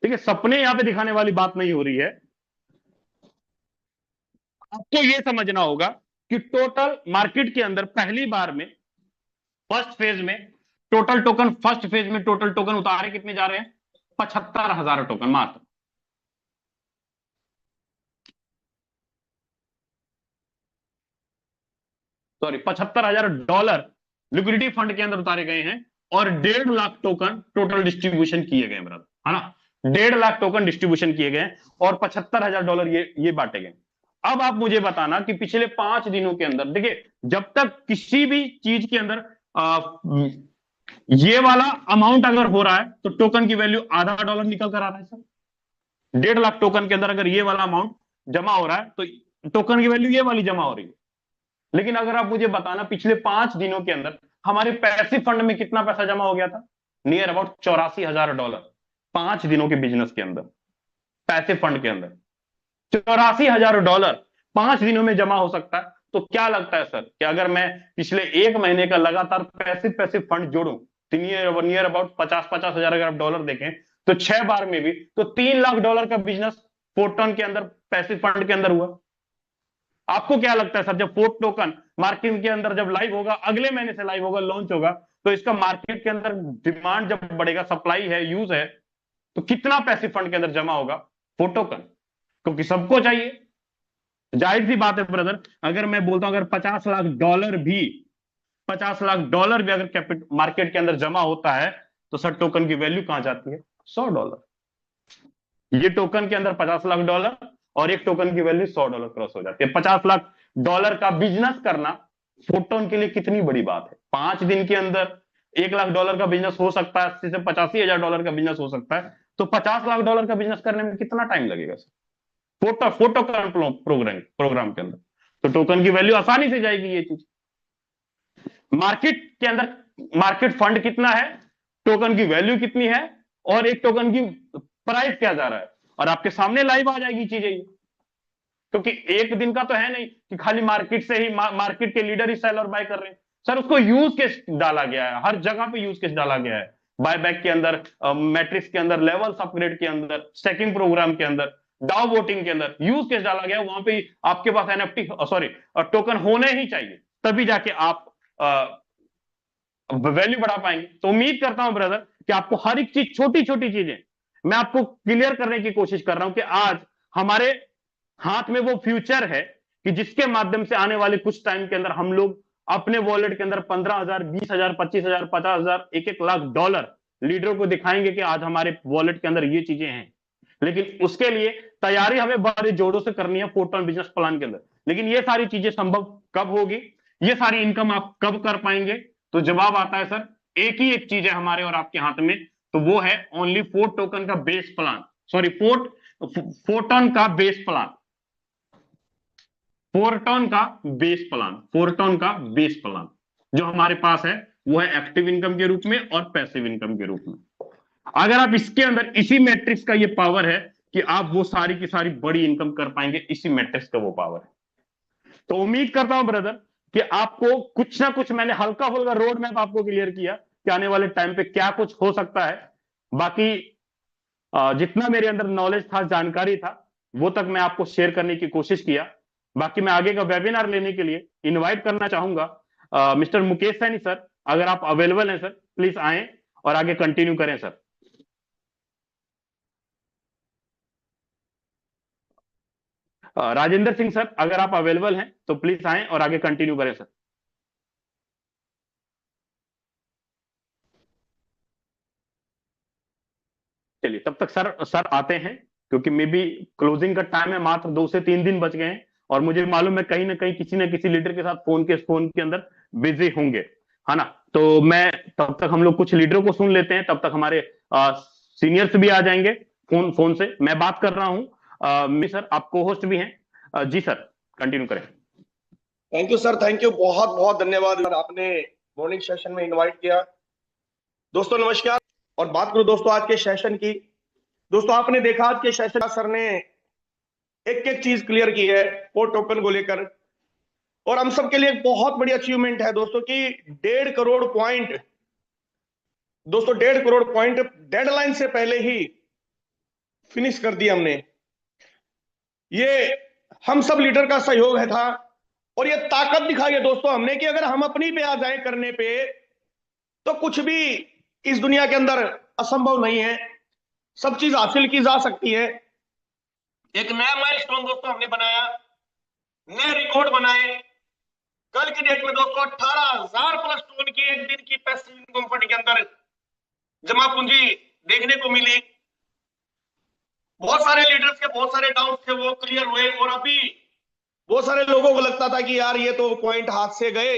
ठीक है, सपने यहां पे दिखाने वाली बात नहीं हो रही है। आपको यह समझना होगा कि टोटल मार्केट के अंदर पहली बार में फर्स्ट फेज में टोटल टोकन, फर्स्ट फेज में टोटल टोकन उतारे कितने जा रहे हैं? 75,000 टोकन मात्र। सॉरी, $75,000 लिक्विडिटी फंड के अंदर उतारे गए हैं और 1.5 लाख टोकन टोटल डिस्ट्रीब्यूशन किए गए ब्रदर, है ना। 1.5 लाख टोकन डिस्ट्रीब्यूशन किए गए और $75,000 ये बांटे गए। अब आप मुझे बताना कि पिछले 5 दिनों के अंदर, देखिए जब तक किसी भी चीज के अंदर ये वाला अमाउंट अगर हो रहा है तो टोकन की वैल्यू $0.5 निकल कर आ रहा है सर। 1.5 लाख टोकन के अंदर अगर ये वाला अमाउंट जमा हो रहा है तो टोकन की वैल्यू ये वाली जमा हो रही है। लेकिन अगर आप मुझे बताना पिछले 5 दिनों के अंदर हमारे पैसिव फंड में कितना पैसा जमा हो गया था? नियर अबाउट $84,000 5 दिनों के बिजनेस के अंदर, पैसिव फंड के अंदर $84,000 5 दिनों में जमा हो सकता है। तो क्या लगता है सर कि अगर मैं पिछले 1 महीने का लगातार पैसिव फंड जोड़ूं तो नियर अबाउट 50 हजार अगर आप डॉलर देखें तो 6 बार में भी तो $3 लाख का बिजनेस फोर्टोन के अंदर पैसिव फंड के अंदर हुआ। आपको क्या लगता है सर, जब फोर्ट टोकन मार्केट के अंदर जब लाइव होगा, अगले महीने से लाइव होगा, लॉन्च होगा, तो इसका मार्केट के अंदर डिमांड जब बढ़ेगा, सप्लाई है, यूज है, तो कितना पैसिव फंड के अंदर जमा होगा? फोर्ट टोकन, क्योंकि सबको चाहिए। जाहिर सी बात है ब्रदर, अगर मैं बोलता हूं अगर $50 लाख भी अगर कैपिटल मार्केट के अंदर जमा होता है तो सर टोकन की वैल्यू कहां जाती है? $100। ये टोकन के अंदर $50 लाख और एक टोकन की वैल्यू $100 क्रॉस हो जाती है। $50 लाख का बिजनेस करना फोर्टोन के लिए कितनी बड़ी बात है। 5 दिन के अंदर $1 लाख का बिजनेस हो सकता है, 80 से $85,000 का बिजनेस हो सकता है। तो $50 लाख का बिजनेस करने में कितना टाइम लगेगा सर फोटो प्रोग्राम के अंदर? तो टोकन की वैल्यू आसानी से जाएगी। ये चीज मार्केट के अंदर, मार्केट फंड कितना है, टोकन की वैल्यू कितनी है और एक टोकन की प्राइस क्या जा रहा है, और आपके सामने लाइव आ जाएगी चीजें। क्योंकि एक दिन का तो है नहीं कि खाली मार्केट से ही मार्केट के लीडर ही सेल और बाय कर रहे हैं सर, उसको यूज केस डाला गया है, हर जगह पे यूज केस डाला गया है। बायबैक के अंदर, मैट्रिक्स के अंदर, लेवल्स अपग्रेड के अंदर, स्टैकिंग प्रोग्राम के अंदर, डाउ वोटिंग के अंदर यूज केस डाला गया। वहां पे आपके पास एनएफटी टोकन होने ही चाहिए, तभी जाके आप वैल्यू बढ़ा पाएंगे। तो उम्मीद करता हूं ब्रदर कि आपको हर एक चीज, छोटी छोटी चीजें मैं आपको क्लियर करने की कोशिश कर रहा हूं कि आज हमारे हाथ में वो फ्यूचर है कि जिसके माध्यम से आने वाले कुछ टाइम के अंदर हम लोग अपने वॉलेट के अंदर 15,000, 20,000, 25,000, 50,000, $1 लाख लीडरों को दिखाएंगे कि आज हमारे वॉलेट के अंदर ये चीजें हैं। लेकिन उसके लिए तैयारी हमें बड़े जोरों से करनी है फोर्टोन बिजनेस प्लान के अंदर। लेकिन ये सारी चीजें संभव कब होगी, ये सारी इनकम आप कब कर पाएंगे? तो जवाब आता है सर, एक ही एक चीज है हमारे और आपके हाथ में, तो वो है ओनली फोर्ट टोकन का बेस प्लान, सॉरी फोर्टोन का बेस प्लान, फोर्टोन का बेस प्लान जो हमारे पास है वो है एक्टिव इनकम के रूप में और पैसिव इनकम के रूप में। अगर आप इसके अंदर, इसी मैट्रिक्स का ये पावर है कि आप वो सारी की सारी बड़ी इनकम कर पाएंगे, इसी मैट्रिक्स का वो पावर है। तो उम्मीद करता हूं ब्रदर कि आपको कुछ ना कुछ मैंने हल्का फुल्का रोड मैप आपको क्लियर किया कि आने वाले टाइम पे क्या कुछ हो सकता है। बाकी जितना मेरे अंदर नॉलेज था, जानकारी था, वो तक मैं आपको शेयर करने की कोशिश किया। बाकी मैं आगे का वेबिनार लेने के लिए इनवाइट करना चाहूंगा मिस्टर मुकेश सैनी सर, अगर आप अवेलेबल हैं सर, प्लीज आए और आगे कंटिन्यू करें सर। राजेंद्र सिंह सर, अगर आप अवेलेबल हैं तो प्लीज आए और आगे कंटिन्यू करें सर। चलिए, तब तक सर आते हैं, क्योंकि मे बी क्लोजिंग का टाइम है, मात्र 2 से 3 दिन बच गए हैं, और मुझे मालूम है कहीं ना किसी लीडर के साथ फोन के अंदर बिजी होंगे, है ना। तो मैं तब तक हम लोग कुछ लीडरों को सुन लेते हैं, तब तक हमारे सीनियर्स भी आ जाएंगे फोन से। मैं बात कर रहा हूं सर, आप को होस्ट भी हैं। जी सर, कंटिन्यू करें। Thank you sir, thank you, बहुत बहुत धन्यवाद आपने मॉर्निंग सेशन में इनवाइट किया। दोस्तों नमस्कार। और बात करूं दोस्तों आज के सेशन की, दोस्तों आपने देखा आज के सेशन सर ने एक एक चीज क्लियर की है पोर्ट टोकन को लेकर, और हम सब के लिए एक बहुत बड़ी अचीवमेंट है दोस्तों कि 1.5 करोड़ पॉइंट, दोस्तों 1.5 करोड़ पॉइंट डेडलाइन से पहले ही फिनिश कर दिया हमने। ये हम सब लीडर का सहयोग है था, और ये ताकत दिखाई है दोस्तों हमने कि अगर हम अपनी पे आ जाए करने पे तो कुछ भी इस दुनिया के अंदर असंभव नहीं है, सब चीज हासिल की जा सकती है। एक नया माइलस्टोन दोस्तों हमने बनाया, नए रिकॉर्ड बनाए। कल की डेट में दोस्तों 18,000 प्लस टोन की एक दिन की पैसिव इनकम फंड के अंदर जमा पूंजी देखने को मिली। बहुत सारे लीडर्स के बहुत सारे डाउट्स थे, वो क्लियर हुए, और अभी बहुत सारे लोगों को लगता था कि यार ये तो पॉइंट हाथ से गए।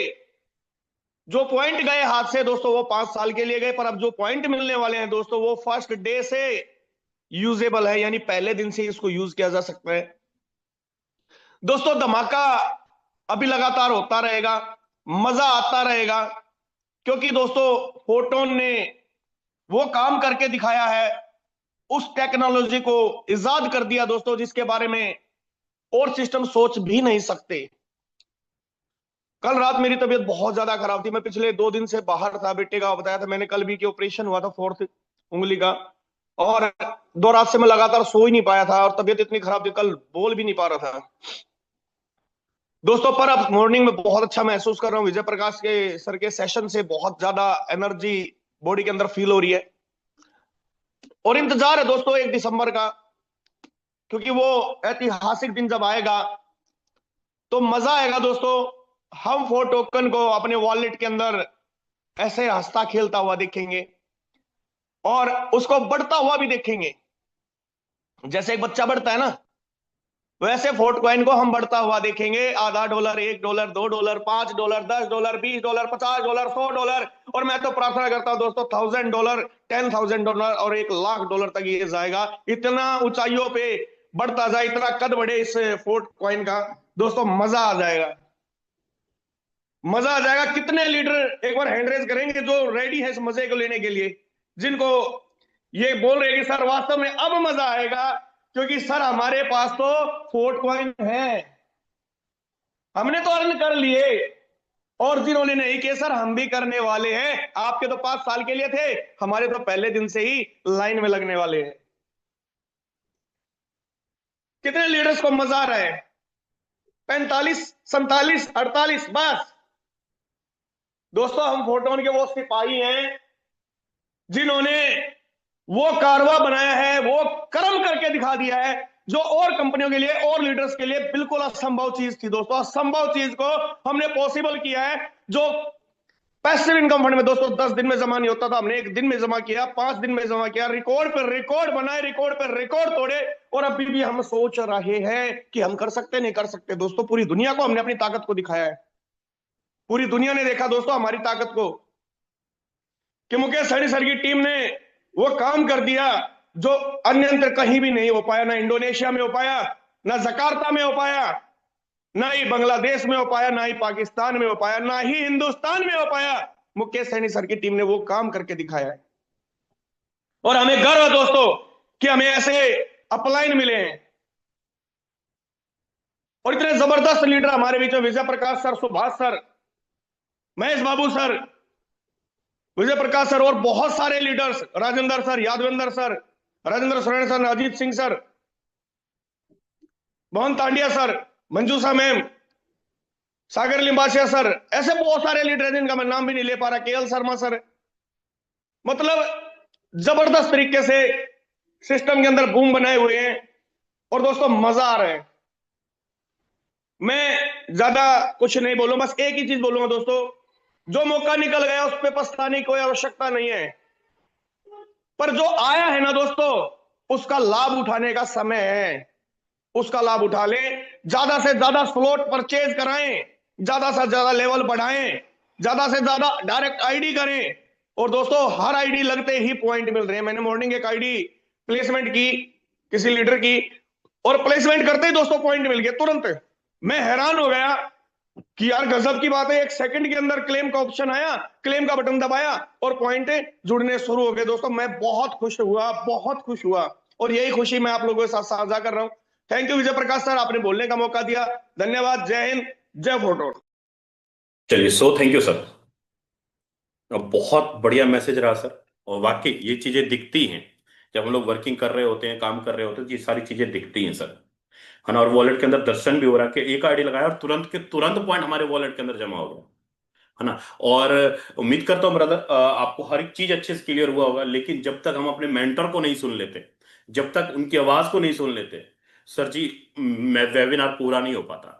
जो पॉइंट गए हाथ से दोस्तों वो 5 साल के लिए गए, पर अब जो पॉइंट मिलने वाले हैं दोस्तों वो फर्स्ट डे से यूजेबल है, यानी पहले दिन से इसको यूज किया जा सकता है। दोस्तों धमाका अभी लगातार होता रहेगा, मजा आता रहेगा, क्योंकि दोस्तों फोटोन ने वो काम करके दिखाया है, उस टेक्नोलॉजी को इजाद कर दिया दोस्तों जिसके बारे में और सिस्टम सोच भी नहीं सकते। कल रात मेरी तबीयत बहुत ज्यादा खराब थी, मैं पिछले 2 दिन से बाहर था, बेटे का बताया था मैंने कल भी कि ऑपरेशन हुआ था 4th उंगली का, और 2 रात से मैं लगातार सो ही नहीं पाया था, और तबीयत इतनी खराब थी कल बोल भी नहीं पा रहा था दोस्तों। पर अब मॉर्निंग में बहुत अच्छा महसूस कर रहा हूँ, विजय प्रकाश के सर के सेशन से बहुत ज्यादा एनर्जी बॉडी के अंदर फील हो रही है, और इंतजार है दोस्तों 1 दिसंबर का, क्योंकि वो ऐतिहासिक दिन जब आएगा तो मजा आएगा दोस्तों। हम 4 टोकन को अपने वॉलेट के अंदर ऐसे हंसता खेलता हुआ देखेंगे, और उसको बढ़ता हुआ भी देखेंगे। जैसे एक बच्चा बढ़ता है ना, वैसे 4 कॉइन को हम बढ़ता हुआ देखेंगे। आधा डॉलर, $1, $2, $5, $10, $20, $50, $100, और मैं तो प्रार्थना करता हूं दोस्तों $1,000, $10,000 और $1,00,000 तक ये जाएगा। इतना ऊंचाइयों पे बढ़ता जाए, इतना कद बढ़े इस 4 कॉइन का दोस्तों, मजा आ जाएगा, मजा आ जाएगा। कितने लीडर एक बार हैंड रेज करेंगे जो रेडी है इस मजे को लेने के लिए, जिनको ये बोल रहे हैं कि सर वास्तव में अब मजा आएगा, क्योंकि सर हमारे पास तो 4 कॉइन है, हमने तो अर्न कर लिए, और जिन्होंने नहीं किए सर हम भी करने वाले हैं। आपके तो 5 साल के लिए थे, हमारे तो पहले दिन से ही लाइन में लगने वाले हैं। कितने लीडर्स को मजा आ रहा है? 45, 47, 48, बस दोस्तों हम फोटोन के वो सिपाही हैं जिन्होंने वो कारवा बनाया है, वो कर्म करके दिखा दिया है, जो और कंपनियों के लिए और लीडर्स के लिए बिल्कुल असंभव चीज थी दोस्तों। असंभव चीज को हमने पॉसिबल किया है। जो पैसिव इनकम फंड में दोस्तों 10 दिन में जमा नहीं होता था, हमने 1 दिन में जमा किया, 5 दिन में जमा किया, रिकॉर्ड पर रिकॉर्ड बनाए, रिकॉर्ड पर रिकॉर्ड तोड़े, और अभी भी हम सोच रहे हैं कि हम कर सकते नहीं कर सकते। दोस्तों पूरी दुनिया को हमने अपनी ताकत को दिखाया है, पूरी दुनिया ने देखा दोस्तों हमारी ताकत को, कि मुकेश सहनी सर की टीम ने वो काम कर दिया जो अन्यत्र कहीं भी नहीं हो पाया, ना इंडोनेशिया में हो पाया, ना जकार्ता में हो पाया, ना ही बांग्लादेश में हो पाया, ना ही पाकिस्तान में हो पाया, ना ही हिंदुस्तान में हो पाया। मुकेश सहनी सर की टीम ने वो काम करके दिखाया है, और हमें गर्व है दोस्तों कि हमें ऐसे अपलाइन मिले हैं। और इतने जबरदस्त लीडर हमारे बीच में, Vijay Prakash sir, Subhash sir, Mahesh Babu sir, Vijay Prakash sir और बहुत सारे leaders, Rajendra sir, Yadvendra sir, Rajendra Soren sir, Ajit Singh sir, Mohan Tandiya sir, Manjusha ma'am, Sagar Limbasiya sir, ऐसे बहुत सारे लीडर हैं जिनका मैं नाम भी नहीं ले पा रहा, केएल शर्मा सर। मतलब जबरदस्त तरीके से सिस्टम के अंदर बूम बनाए हुए हैं और दोस्तों मजा आ रहा है। मैं ज्यादा कुछ नहीं बोलूं, बस एक ही चीज बोलूंगा दोस्तों, जो मौका निकल गया उस पर पछताने की कोई आवश्यकता नहीं है, पर जो आया है ना दोस्तों, उसका लाभ उठाने का समय है, उसका लाभ उठा लें। ज्यादा से ज्यादा स्लॉट परचेज कराएं, ज्यादा से ज्यादा लेवल बढ़ाएं, ज्यादा से ज्यादा डायरेक्ट आईडी करें। और दोस्तों हर आईडी लगते ही पॉइंट मिल रहे हैं। मैंने मॉर्निंग एक आईडी प्लेसमेंट की किसी लीडर की, और प्लेसमेंट करते ही दोस्तों पॉइंट मिल गया तुरंत। मैं हैरान हो गया कि यार गजब की बात है, एक सेकंड के अंदर क्लेम का ऑप्शन आया, क्लेम का बटन दबाया और पॉइंट जुड़ने शुरू हो गए। दोस्तों मैं बहुत खुश हुआ, बहुत खुश हुआ, और यही खुशी मैं आप लोगों के साथ साझा कर रहा हूं। Thank you Vijay Prakash sir, आपने बोलने का मौका दिया, धन्यवाद। जय हिंद, जय फोटो। चलिए, सो थैंक यू सर। बहुत बढ़िया मैसेज रहा सर। और वाकई ये चीजें दिखती हैं जब हम लोग वर्किंग कर रहे होते हैं, काम कर रहे होते हैं, तो ये सारी चीजें दिखती हैं सर, है ना। और वॉलेट के अंदर दर्शन भी हो रहा है कि एक आईडी लगाया और तुरंत के तुरंत पॉइंट हमारे वॉलेट के अंदर जमा हो गया, है ना। और उम्मीद करता हूँ ब्रदर आपको हर एक चीज अच्छे से क्लियर हुआ होगा। लेकिन जब तक हम अपने मेंटर को नहीं सुन लेते, जब तक उनकी आवाज को नहीं सुन लेते सर जी, मैं वेबिनार पूरा नहीं हो पाता।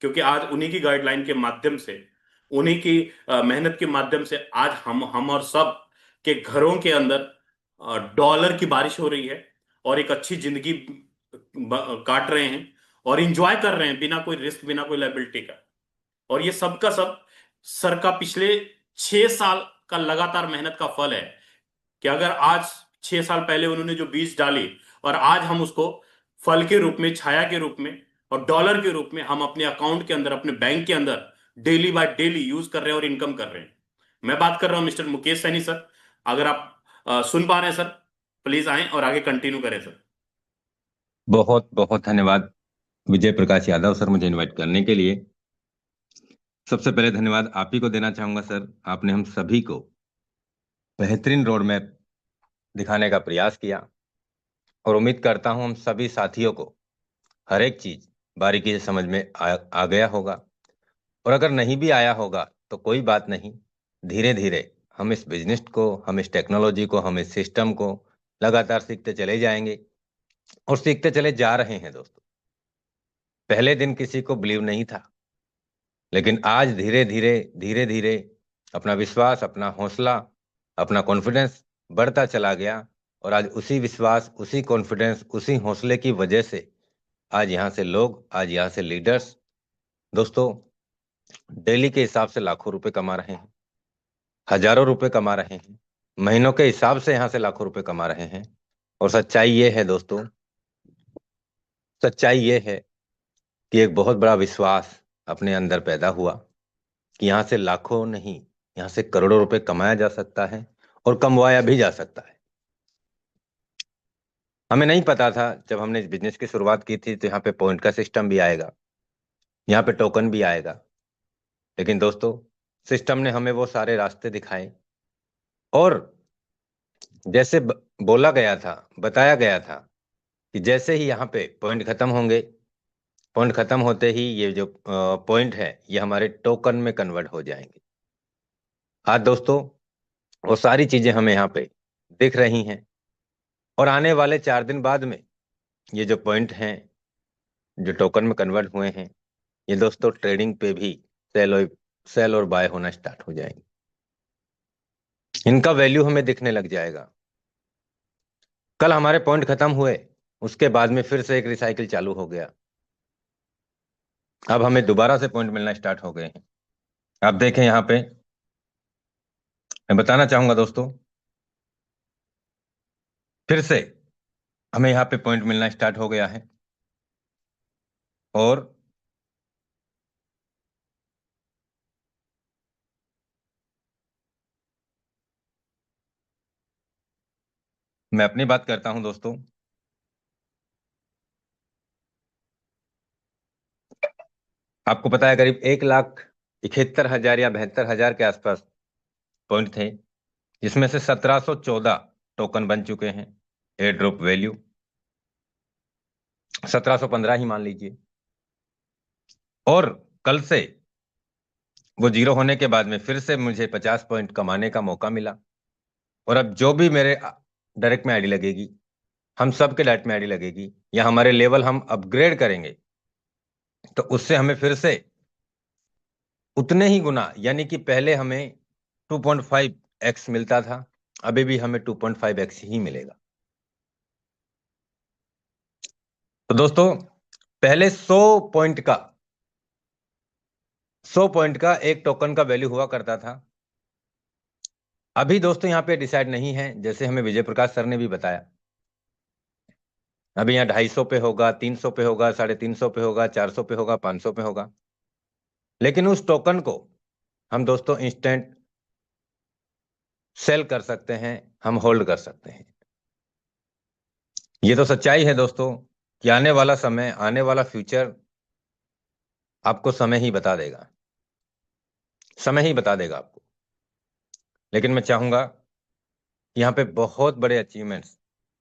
क्योंकि आज उन्हीं की गाइडलाइन के माध्यम से, उन्हीं की मेहनत के माध्यम से आज हम और सब के घरों के अंदर डॉलर की बारिश हो रही है और एक अच्छी जिंदगी काट रहे हैं और इंजॉय कर रहे हैं बिना कोई रिस्क, बिना कोई लायबिलिटी का। और ये सब का सब सर का पिछले 6 साल का लगातार मेहनत का फल है कि अगर आज 6 साल पहले उन्होंने जो बीज डाली और आज हम उसको फल के रूप में, छाया के रूप में और डॉलर के रूप में हम अपने अकाउंट के अंदर, अपने बैंक के अंदर डेली बाय डेली यूज कर रहे हैं और इनकम कर रहे हैं। मैं बात कर रहा हूं मिस्टर मुकेश सैनी सर। अगर आप सुन पा रहे हैं सर, प्लीज आए और आगे कंटिन्यू करें सर। बहुत बहुत धन्यवाद विजय प्रकाश यादव सर, मुझे इनवाइट करने के लिए। सबसे पहले धन्यवाद आप ही को देना चाहूंगा सर। आपने हम सभी को बेहतरीन रोड मैप दिखाने का प्रयास किया और उम्मीद करता हूं हम सभी साथियों को हर एक चीज बारीकी से समझ में आ गया होगा। और अगर नहीं भी आया होगा तो कोई बात नहीं, धीरे धीरे हम इस बिजनेस को, हम इस टेक्नोलॉजी को, हम इस सिस्टम को लगातार सीखते चले जाएंगे और सीखते चले जा रहे हैं दोस्तों। पहले दिन किसी को बिलीव नहीं था, लेकिन आज धीरे धीरे धीरे धीरे अपना विश्वास, अपना हौसला, अपना कॉन्फिडेंस बढ़ता चला गया। और आज उसी विश्वास, उसी कॉन्फिडेंस, उसी हौसले की वजह से आज यहाँ से लोग, आज यहाँ से लीडर्स दोस्तों डेली के हिसाब से लाखों रुपए कमा रहे हैं, हजारों रुपए कमा रहे हैं, महीनों के हिसाब से यहाँ से लाखों रुपए कमा रहे हैं। और सच्चाई ये है दोस्तों, सच्चाई ये है कि एक बहुत बड़ा विश्वास अपने अंदर पैदा हुआ कि यहाँ से लाखों नहीं, यहाँ से करोड़ों रुपए कमाया जा सकता है और कमवाया भी जा सकता है। हमें नहीं पता था जब हमने इस बिजनेस की शुरुआत की थी तो यहाँ पे पॉइंट का सिस्टम भी आएगा, यहाँ पे टोकन भी आएगा। लेकिन दोस्तों सिस्टम ने हमें वो सारे रास्ते दिखाए और जैसे बोला गया था, बताया गया था कि जैसे ही यहाँ पे पॉइंट खत्म होंगे, पॉइंट खत्म होते ही ये जो पॉइंट है ये हमारे टोकन में कन्वर्ट हो जाएंगे। आज दोस्तों वो सारी चीजें हमें यहाँ पे दिख रही हैं और आने वाले 4 दिन बाद में ये जो पॉइंट हैं जो टोकन में कन्वर्ट हुए हैं, ये दोस्तों ट्रेडिंग पे भी सेल और बाय होना स्टार्ट हो जाएंगे। इनका वैल्यू हमें दिखने लग जाएगा। कल हमारे पॉइंट खत्म हुए, उसके बाद में फिर से एक रिसाइकिल चालू हो गया। अब हमें दोबारा से पॉइंट मिलना स्टार्ट हो गए हैं। आप देखें यहाँ पे, मैं बताना चाहूंगा दोस्तों, फिर से हमें यहाँ पे पॉइंट मिलना स्टार्ट हो गया है और मैं अपनी बात करता हूं दोस्तों। आपको पता है करीब 1,71,000 या 72,000 के आसपास पॉइंट थे, जिसमें से 1714 टोकन बन चुके हैं। एयर ड्रॉप वैल्यू 1715 ही मान लीजिए। और कल से वो जीरो होने के बाद में फिर से मुझे 50 पॉइंट कमाने का मौका मिला। और अब जो भी मेरे डायरेक्ट में आईडी लगेगी, हम सब के डायरेक्ट में आईडी लगेगी, या हमारे लेवल हम अपग्रेड करेंगे, तो उससे हमें फिर से उतने ही गुना, यानी कि पहले हमें 2.5x मिलता था, अभी भी हमें 2.5x ही मिलेगा। तो दोस्तों पहले 100 पॉइंट का एक टोकन का वैल्यू हुआ करता था। अभी दोस्तों यहाँ पे डिसाइड नहीं है, जैसे हमें विजय प्रकाश सर ने भी बताया। अभी यहाँ 250 पे होगा, 300 पे होगा, 350 पे होगा, 400 पे होगा, 500 पे होगा। लेकिन उस टोकन को हम दोस्तों इंस्टेंट सेल कर सकते हैं, हम होल्ड कर सकते हैं। ये तो सच्चाई है दोस्तों कि आने वाला समय, आने वाला फ्यूचर आपको समय ही बता देगा, समय ही बता देगा आपको। लेकिन मैं चाहूंगा कि यहाँ पे बहुत बड़े अचीवमेंट्स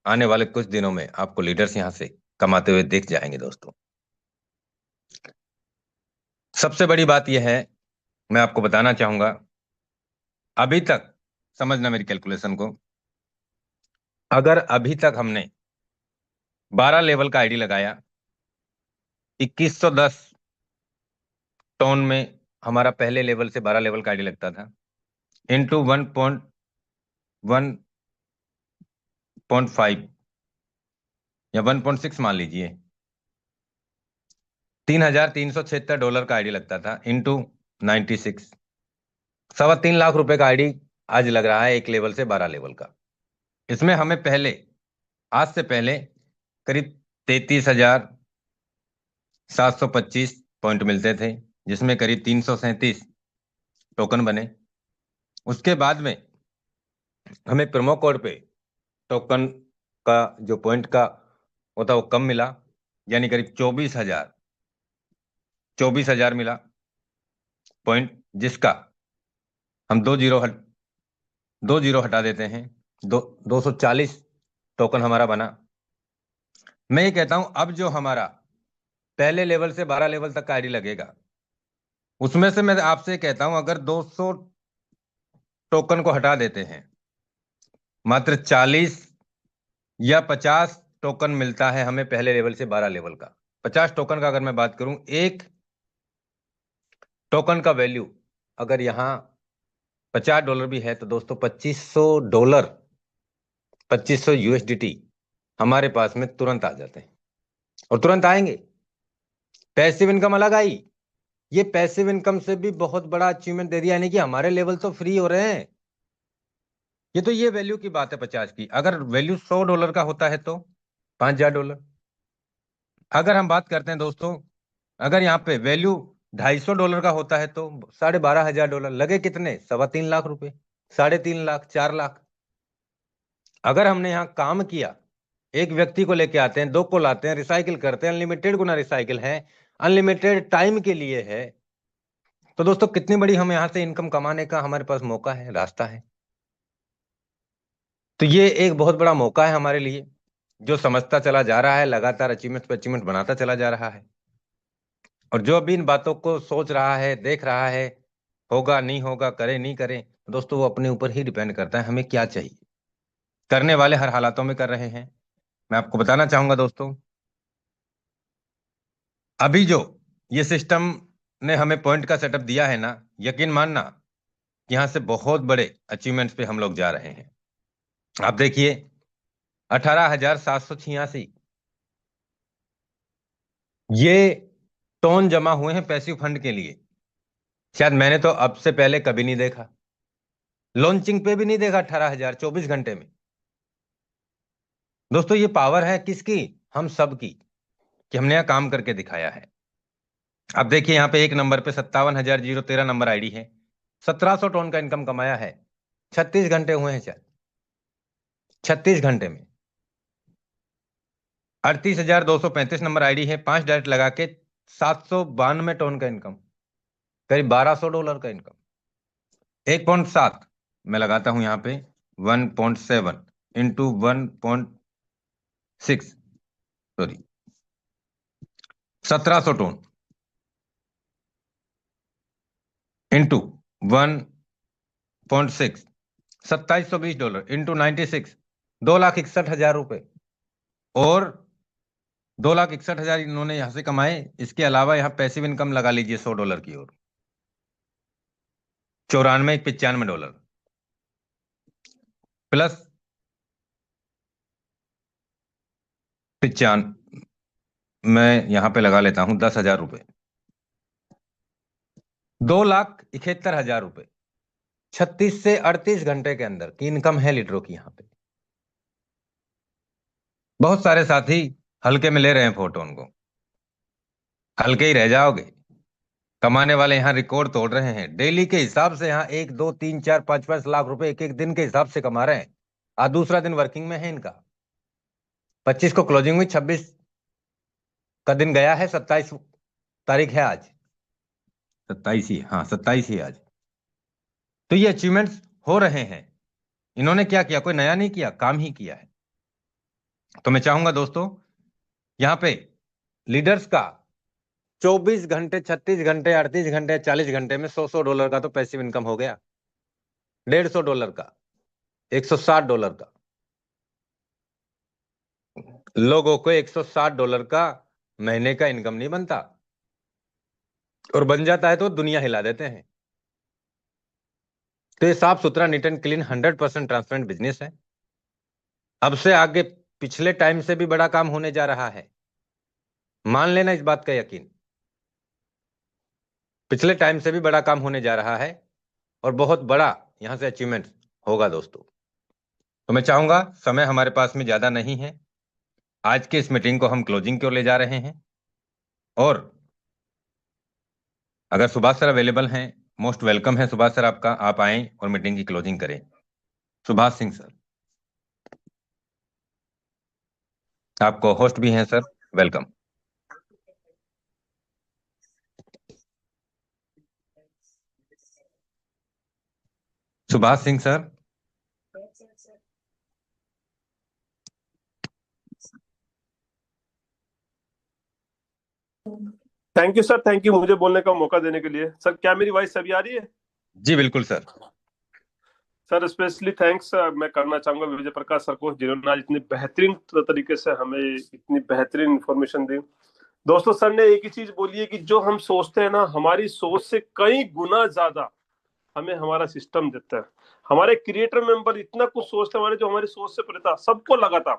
आने वाले कुछ दिनों में आपको लीडर्स यहाँ से कमाते हुए दिख जाएंगे दोस्तों। सबसे बड़ी बात यह है, मैं आपको बताना चाहूंगा, अभी तक समझना मेरी कैलकुलेशन को, अगर अभी तक हमने 12 लेवल का आईडी लगाया, 2110 टोन में हमारा पहले लेवल से 12 लेवल का आईडी लगता था, इंटू 1.5 या 1.6 मान लीजिए, $3,376 का आईडी लगता था, इंटू 96, 3.25 लाख रुपए का आईडी आज लग रहा है एक लेवल से 12 लेवल का। इसमें हमें पहले, आज से पहले करीब 33,725 पॉइंट मिलते थे, जिसमें करीब 337 टोकन बने। उसके बाद में हमें प्रोमो कोड पे टोकन का जो पॉइंट का होता वो कम मिला, यानी करीब 24,000 मिला पॉइंट, जिसका हम 2 जीरो हटा देते हैं, 240 टोकन हमारा बना। मैं ये कहता हूं, अब जो हमारा पहले लेवल से 12 लेवल तक का आईडी लगेगा, उसमें से मैं आपसे कहता हूं, अगर 200 टोकन को हटा देते हैं, मात्र 40 या 50 टोकन मिलता है हमें पहले लेवल से 12 लेवल का। 50 टोकन का अगर मैं बात करूं, एक टोकन का वैल्यू अगर यहां $50 भी है, तो दोस्तों $2500, 2500 USDT हमारे पास में तुरंत आ जाते हैं, और तुरंत आएंगे। पैसिव इनकम अलग आई, ये पैसिव इनकम से भी बहुत बड़ा अचीवमेंट दे दिया, यानी कि हमारे लेवल तो फ्री हो रहे हैं। ये वैल्यू की बात है 50 की। अगर वैल्यू $100 का होता है तो $5,000। अगर हम बात करते हैं दोस्तों, अगर यहाँ पे वैल्यू $250 का होता है तो $12,500, लगे कितने? 3.25 लाख रुपए, 3.5 लाख, 4 लाख। अगर हमने यहाँ काम किया, एक व्यक्ति को लेके आते हैं, 2 को लाते हैं, रिसाइकिल करते हैं, अनलिमिटेड गुना रिसाइकिल है, अनलिमिटेड टाइम के लिए है, तो दोस्तों कितनी बड़ी हम यहाँ से इनकम कमाने का हमारे पास मौका है, रास्ता है। तो ये एक बहुत बड़ा मौका है हमारे लिए, जो समझता चला जा रहा है, लगातार अचीवमेंट पे अचीवमेंट बनाता चला जा रहा है। और जो भी इन बातों को सोच रहा है, देख रहा है, होगा नहीं होगा, करे नहीं करे, तो दोस्तों वो अपने ऊपर ही डिपेंड करता है हमें क्या चाहिए। करने वाले हर हालातों में कर रहे हैं। मैं आपको बताना चाहूंगा दोस्तों, अभी जो ये सिस्टम ने हमें पॉइंट का सेटअप दिया है ना, यकीन मानना कि यहाँ से बहुत बड़े अचीवमेंट्स पे हम लोग जा रहे हैं। आप देखिए 18,786 ये टोन जमा हुए हैं पैसिव फंड के लिए। शायद मैंने तो अब से पहले कभी नहीं देखा, लॉन्चिंग पे भी नहीं देखा 18,000 24 घंटे में। दोस्तों ये पावर है किसकी? हम सब की, कि हमने यहाँ काम करके दिखाया है। अब देखिए यहाँ पे एक नंबर पे 57,013 नंबर आईडी है, 1700 टोन का इनकम कमाया है, 36 घंटे हुए हैं शायद, 36 घंटे में। 38,235 नंबर आईडी है, 5 डायरेक्ट लगा के 792 टन का इनकम, करीब $1200 का इनकम। 1.7 मैं लगाता हूं यहां पे, 1.7 into 1.6, sorry 1700 ton into 1.6, $2720 into 96, 2,61,000 रुपए। और 2,61,000 इन्होंने यहां से कमाए। इसके अलावा यहां पैसिव इनकम लगा लीजिए $100 की ओर, 94,95 प्लस 95, मैं यहां पे लगा लेता हूं 10,000 रुपए, 2,71,000 रुपए 36 से 38 घंटे के अंदर की इनकम है लीडरों की यहां पे। बहुत सारे साथी हल्के में ले रहे हैं फोटोन को, हल्के ही रह जाओगे। कमाने वाले यहाँ रिकॉर्ड तोड़ रहे हैं। डेली के हिसाब से यहाँ 1, 2, 3, 4, 5 लाख रुपए एक एक दिन के हिसाब से कमा रहे हैं। आज दूसरा दिन वर्किंग में है इनका। 25 को क्लोजिंग हुई, 26 का दिन गया है, 27 तारीख है आज, 27 ही, हाँ 27 ही आज। तो ये अचीवमेंट्स हो रहे हैं। इन्होंने क्या किया? कोई नया नहीं किया, काम ही किया है। तो मैं चाहूंगा दोस्तों, यहां पे लीडर्स का 24 घंटे, 36 घंटे, 38 घंटे, 40 घंटे में $100 का तो पैसिव इनकम हो गया, $150 का, $160 का। लोगों को $160 का महीने का इनकम नहीं बनता, और बन जाता है तो दुनिया हिला देते हैं। तो ये साफ सुथरा, neat and clean, 100% transparent business है। अब से आगे पिछले टाइम से भी बड़ा काम होने जा रहा है, मान लेना इस बात का यकीन। पिछले टाइम से भी बड़ा काम होने जा रहा है, और बहुत बड़ा यहां से अचीवमेंट होगा दोस्तों। तो मैं चाहूंगा, समय हमारे पास में ज्यादा नहीं है, आज के इस मीटिंग को हम क्लोजिंग की ओर ले जा रहे हैं। और अगर सुभाष सर अवेलेबल हैं, मोस्ट वेलकम है सुभाष सर आपका, आप आए और मीटिंग की क्लोजिंग करें। सुभाष सिंह सर, आपको होस्ट भी हैं sir, welcome. Subhash Singh sir, thank you sir, thank you मुझे बोलने का मौका देने के लिए। सर क्या मेरी वॉइस अभी आ रही है? जी बिल्कुल सर। सर स्पेशली थैंक्स मैं करना चाहूंगा विजय प्रकाश सर को, जिन्होंने आज इतनी बेहतरीन तरीके से हमें इतनी बेहतरीन इंफॉर्मेशन दी। दोस्तों, सर ने एक ही चीज बोली है कि जो हम सोचते हैं ना, हमारी सोच से कई गुना ज्यादा हमें हमारा सिस्टम देता है। हमारे क्रिएटर मेंबर इतना कुछ सोचते हैं, हमारे जो हमारी सोच से परे था। सबको लगा था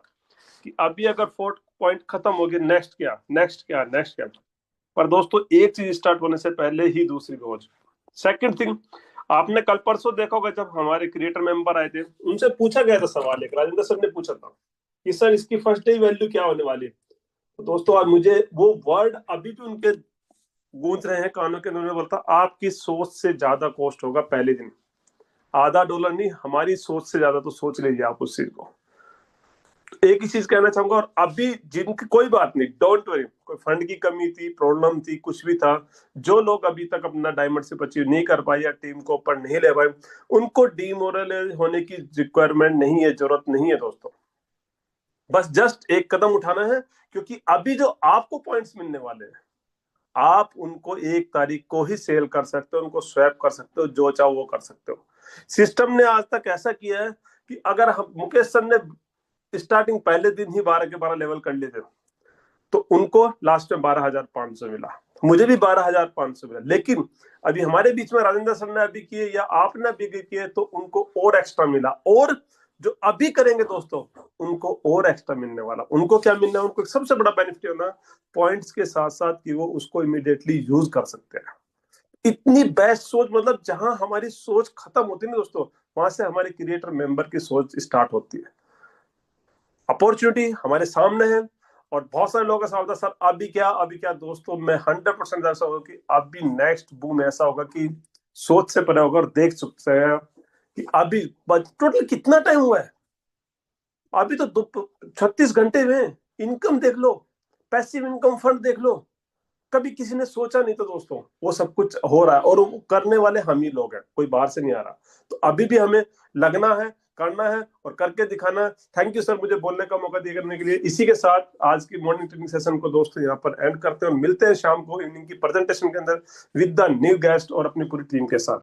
कि अभी अगर 4 पॉइंट खत्म हो गए, नेक्स्ट क्या, नेक्स्ट क्या, नेक्स्ट क्या। पर दोस्तों, एक चीज स्टार्ट होने से पहले ही दूसरी भी हो चुकी। सेकंड थिंग, आपने कल परसों देखा होगा जब हमारे क्रिएटर मेंबर आए थे, उनसे पूछा गया था सवाल, एक राजेंद्र सर ने पूछा था कि सर इसकी फर्स्ट डे वैल्यू क्या होने वाली है। तो दोस्तों, आज मुझे वो वर्ड अभी भी उनके गूंज रहे हैं कानों के। उन्होंने बोलता, आपकी सोच से ज्यादा कॉस्ट होगा पहले दिन। आधा डॉलर नहीं, हमारी सोच से ज्यादा। तो सोच लीजिए आप उस चीज को। एक ही चीज कहना चाहूंगा, और अभी जिनकी कोई बात नहीं, डोंट वरी, कोई फंड की कमी थी, प्रॉब्लम थी, कुछ भी था, जो लोग अभी तक अपना डायमंडशिप अचीव नहीं कर पाए या टीम को ऊपर नहीं ले पाए, उनको डीमोरलाइज होने की रिक्वायरमेंट नहीं है, जरूरत नहीं है दोस्तों। बस जस्ट एक कदम उठाना है, क्योंकि अभी जो आपको पॉइंट्स मिलने वाले हैं, आप उनको 1 तारीख को ही सेल कर सकते हो, उनको स्वैप कर सकते हो, जो चाहो वो कर सकते हो। सिस्टम ने आज तक ऐसा किया है कि अगर हम, मुकेश सर ने स्टार्टिंग पहले दिन ही 12 के 12 लेवल कर लिए थे, तो उनको लास्ट में 12,500 मिला, मुझे भी 12,500 मिला। लेकिन अभी हमारे बीच में राजेंद्र सर ने अभी किए या आपने अभी किए, तो उनको और एक्स्ट्रा मिला। और जो अभी करेंगे दोस्तों, उनको और एक्स्ट्रा मिलने वाला। उनको क्या मिलना है? उनको सबसे बड़ा बेनिफिट होना पॉइंट्स के साथ साथ कि वो उसको इमीडिएटली यूज कर सकते हैं। इतनी बेस्ट सोच, मतलब जहां हमारी सोच खत्म होती है ना दोस्तों, वहां से हमारे क्रिएटर मेंबर की सोच स्टार्ट होती है। अपॉर्चुनिटी हमारे सामने है, और बहुत सारे लोगों का सवाल था, सर अभी क्या, अभी क्या। दोस्तों, मैं 100% ऐसा होगा कि अभी नेक्स्ट बूम ऐसा होगा कि सोच से परे होगा। और देख सकते हैं कि अभी टोटल कितना टाइम हुआ है, अभी तो 36 घंटे में इनकम देख लो, पैसिव इनकम फंड देख लो, कभी किसी ने सोचा नहीं था दोस्तों, वो सब कुछ हो रहा है और वो करने वाले हम ही लोग हैं, कोई बाहर से नहीं आ रहा। तो अभी भी हमें लगना है, करना है और करके दिखाना है। थैंक यू सर मुझे बोलने का मौका दिए करने के लिए। इसी के साथ आज की मॉर्निंग ट्रेनिंग सेशन को दोस्तों यहाँ पर एंड करते हैं और मिलते हैं शाम को इवनिंग की प्रेजेंटेशन के अंदर विद द न्यू गेस्ट और अपनी पूरी टीम के साथ।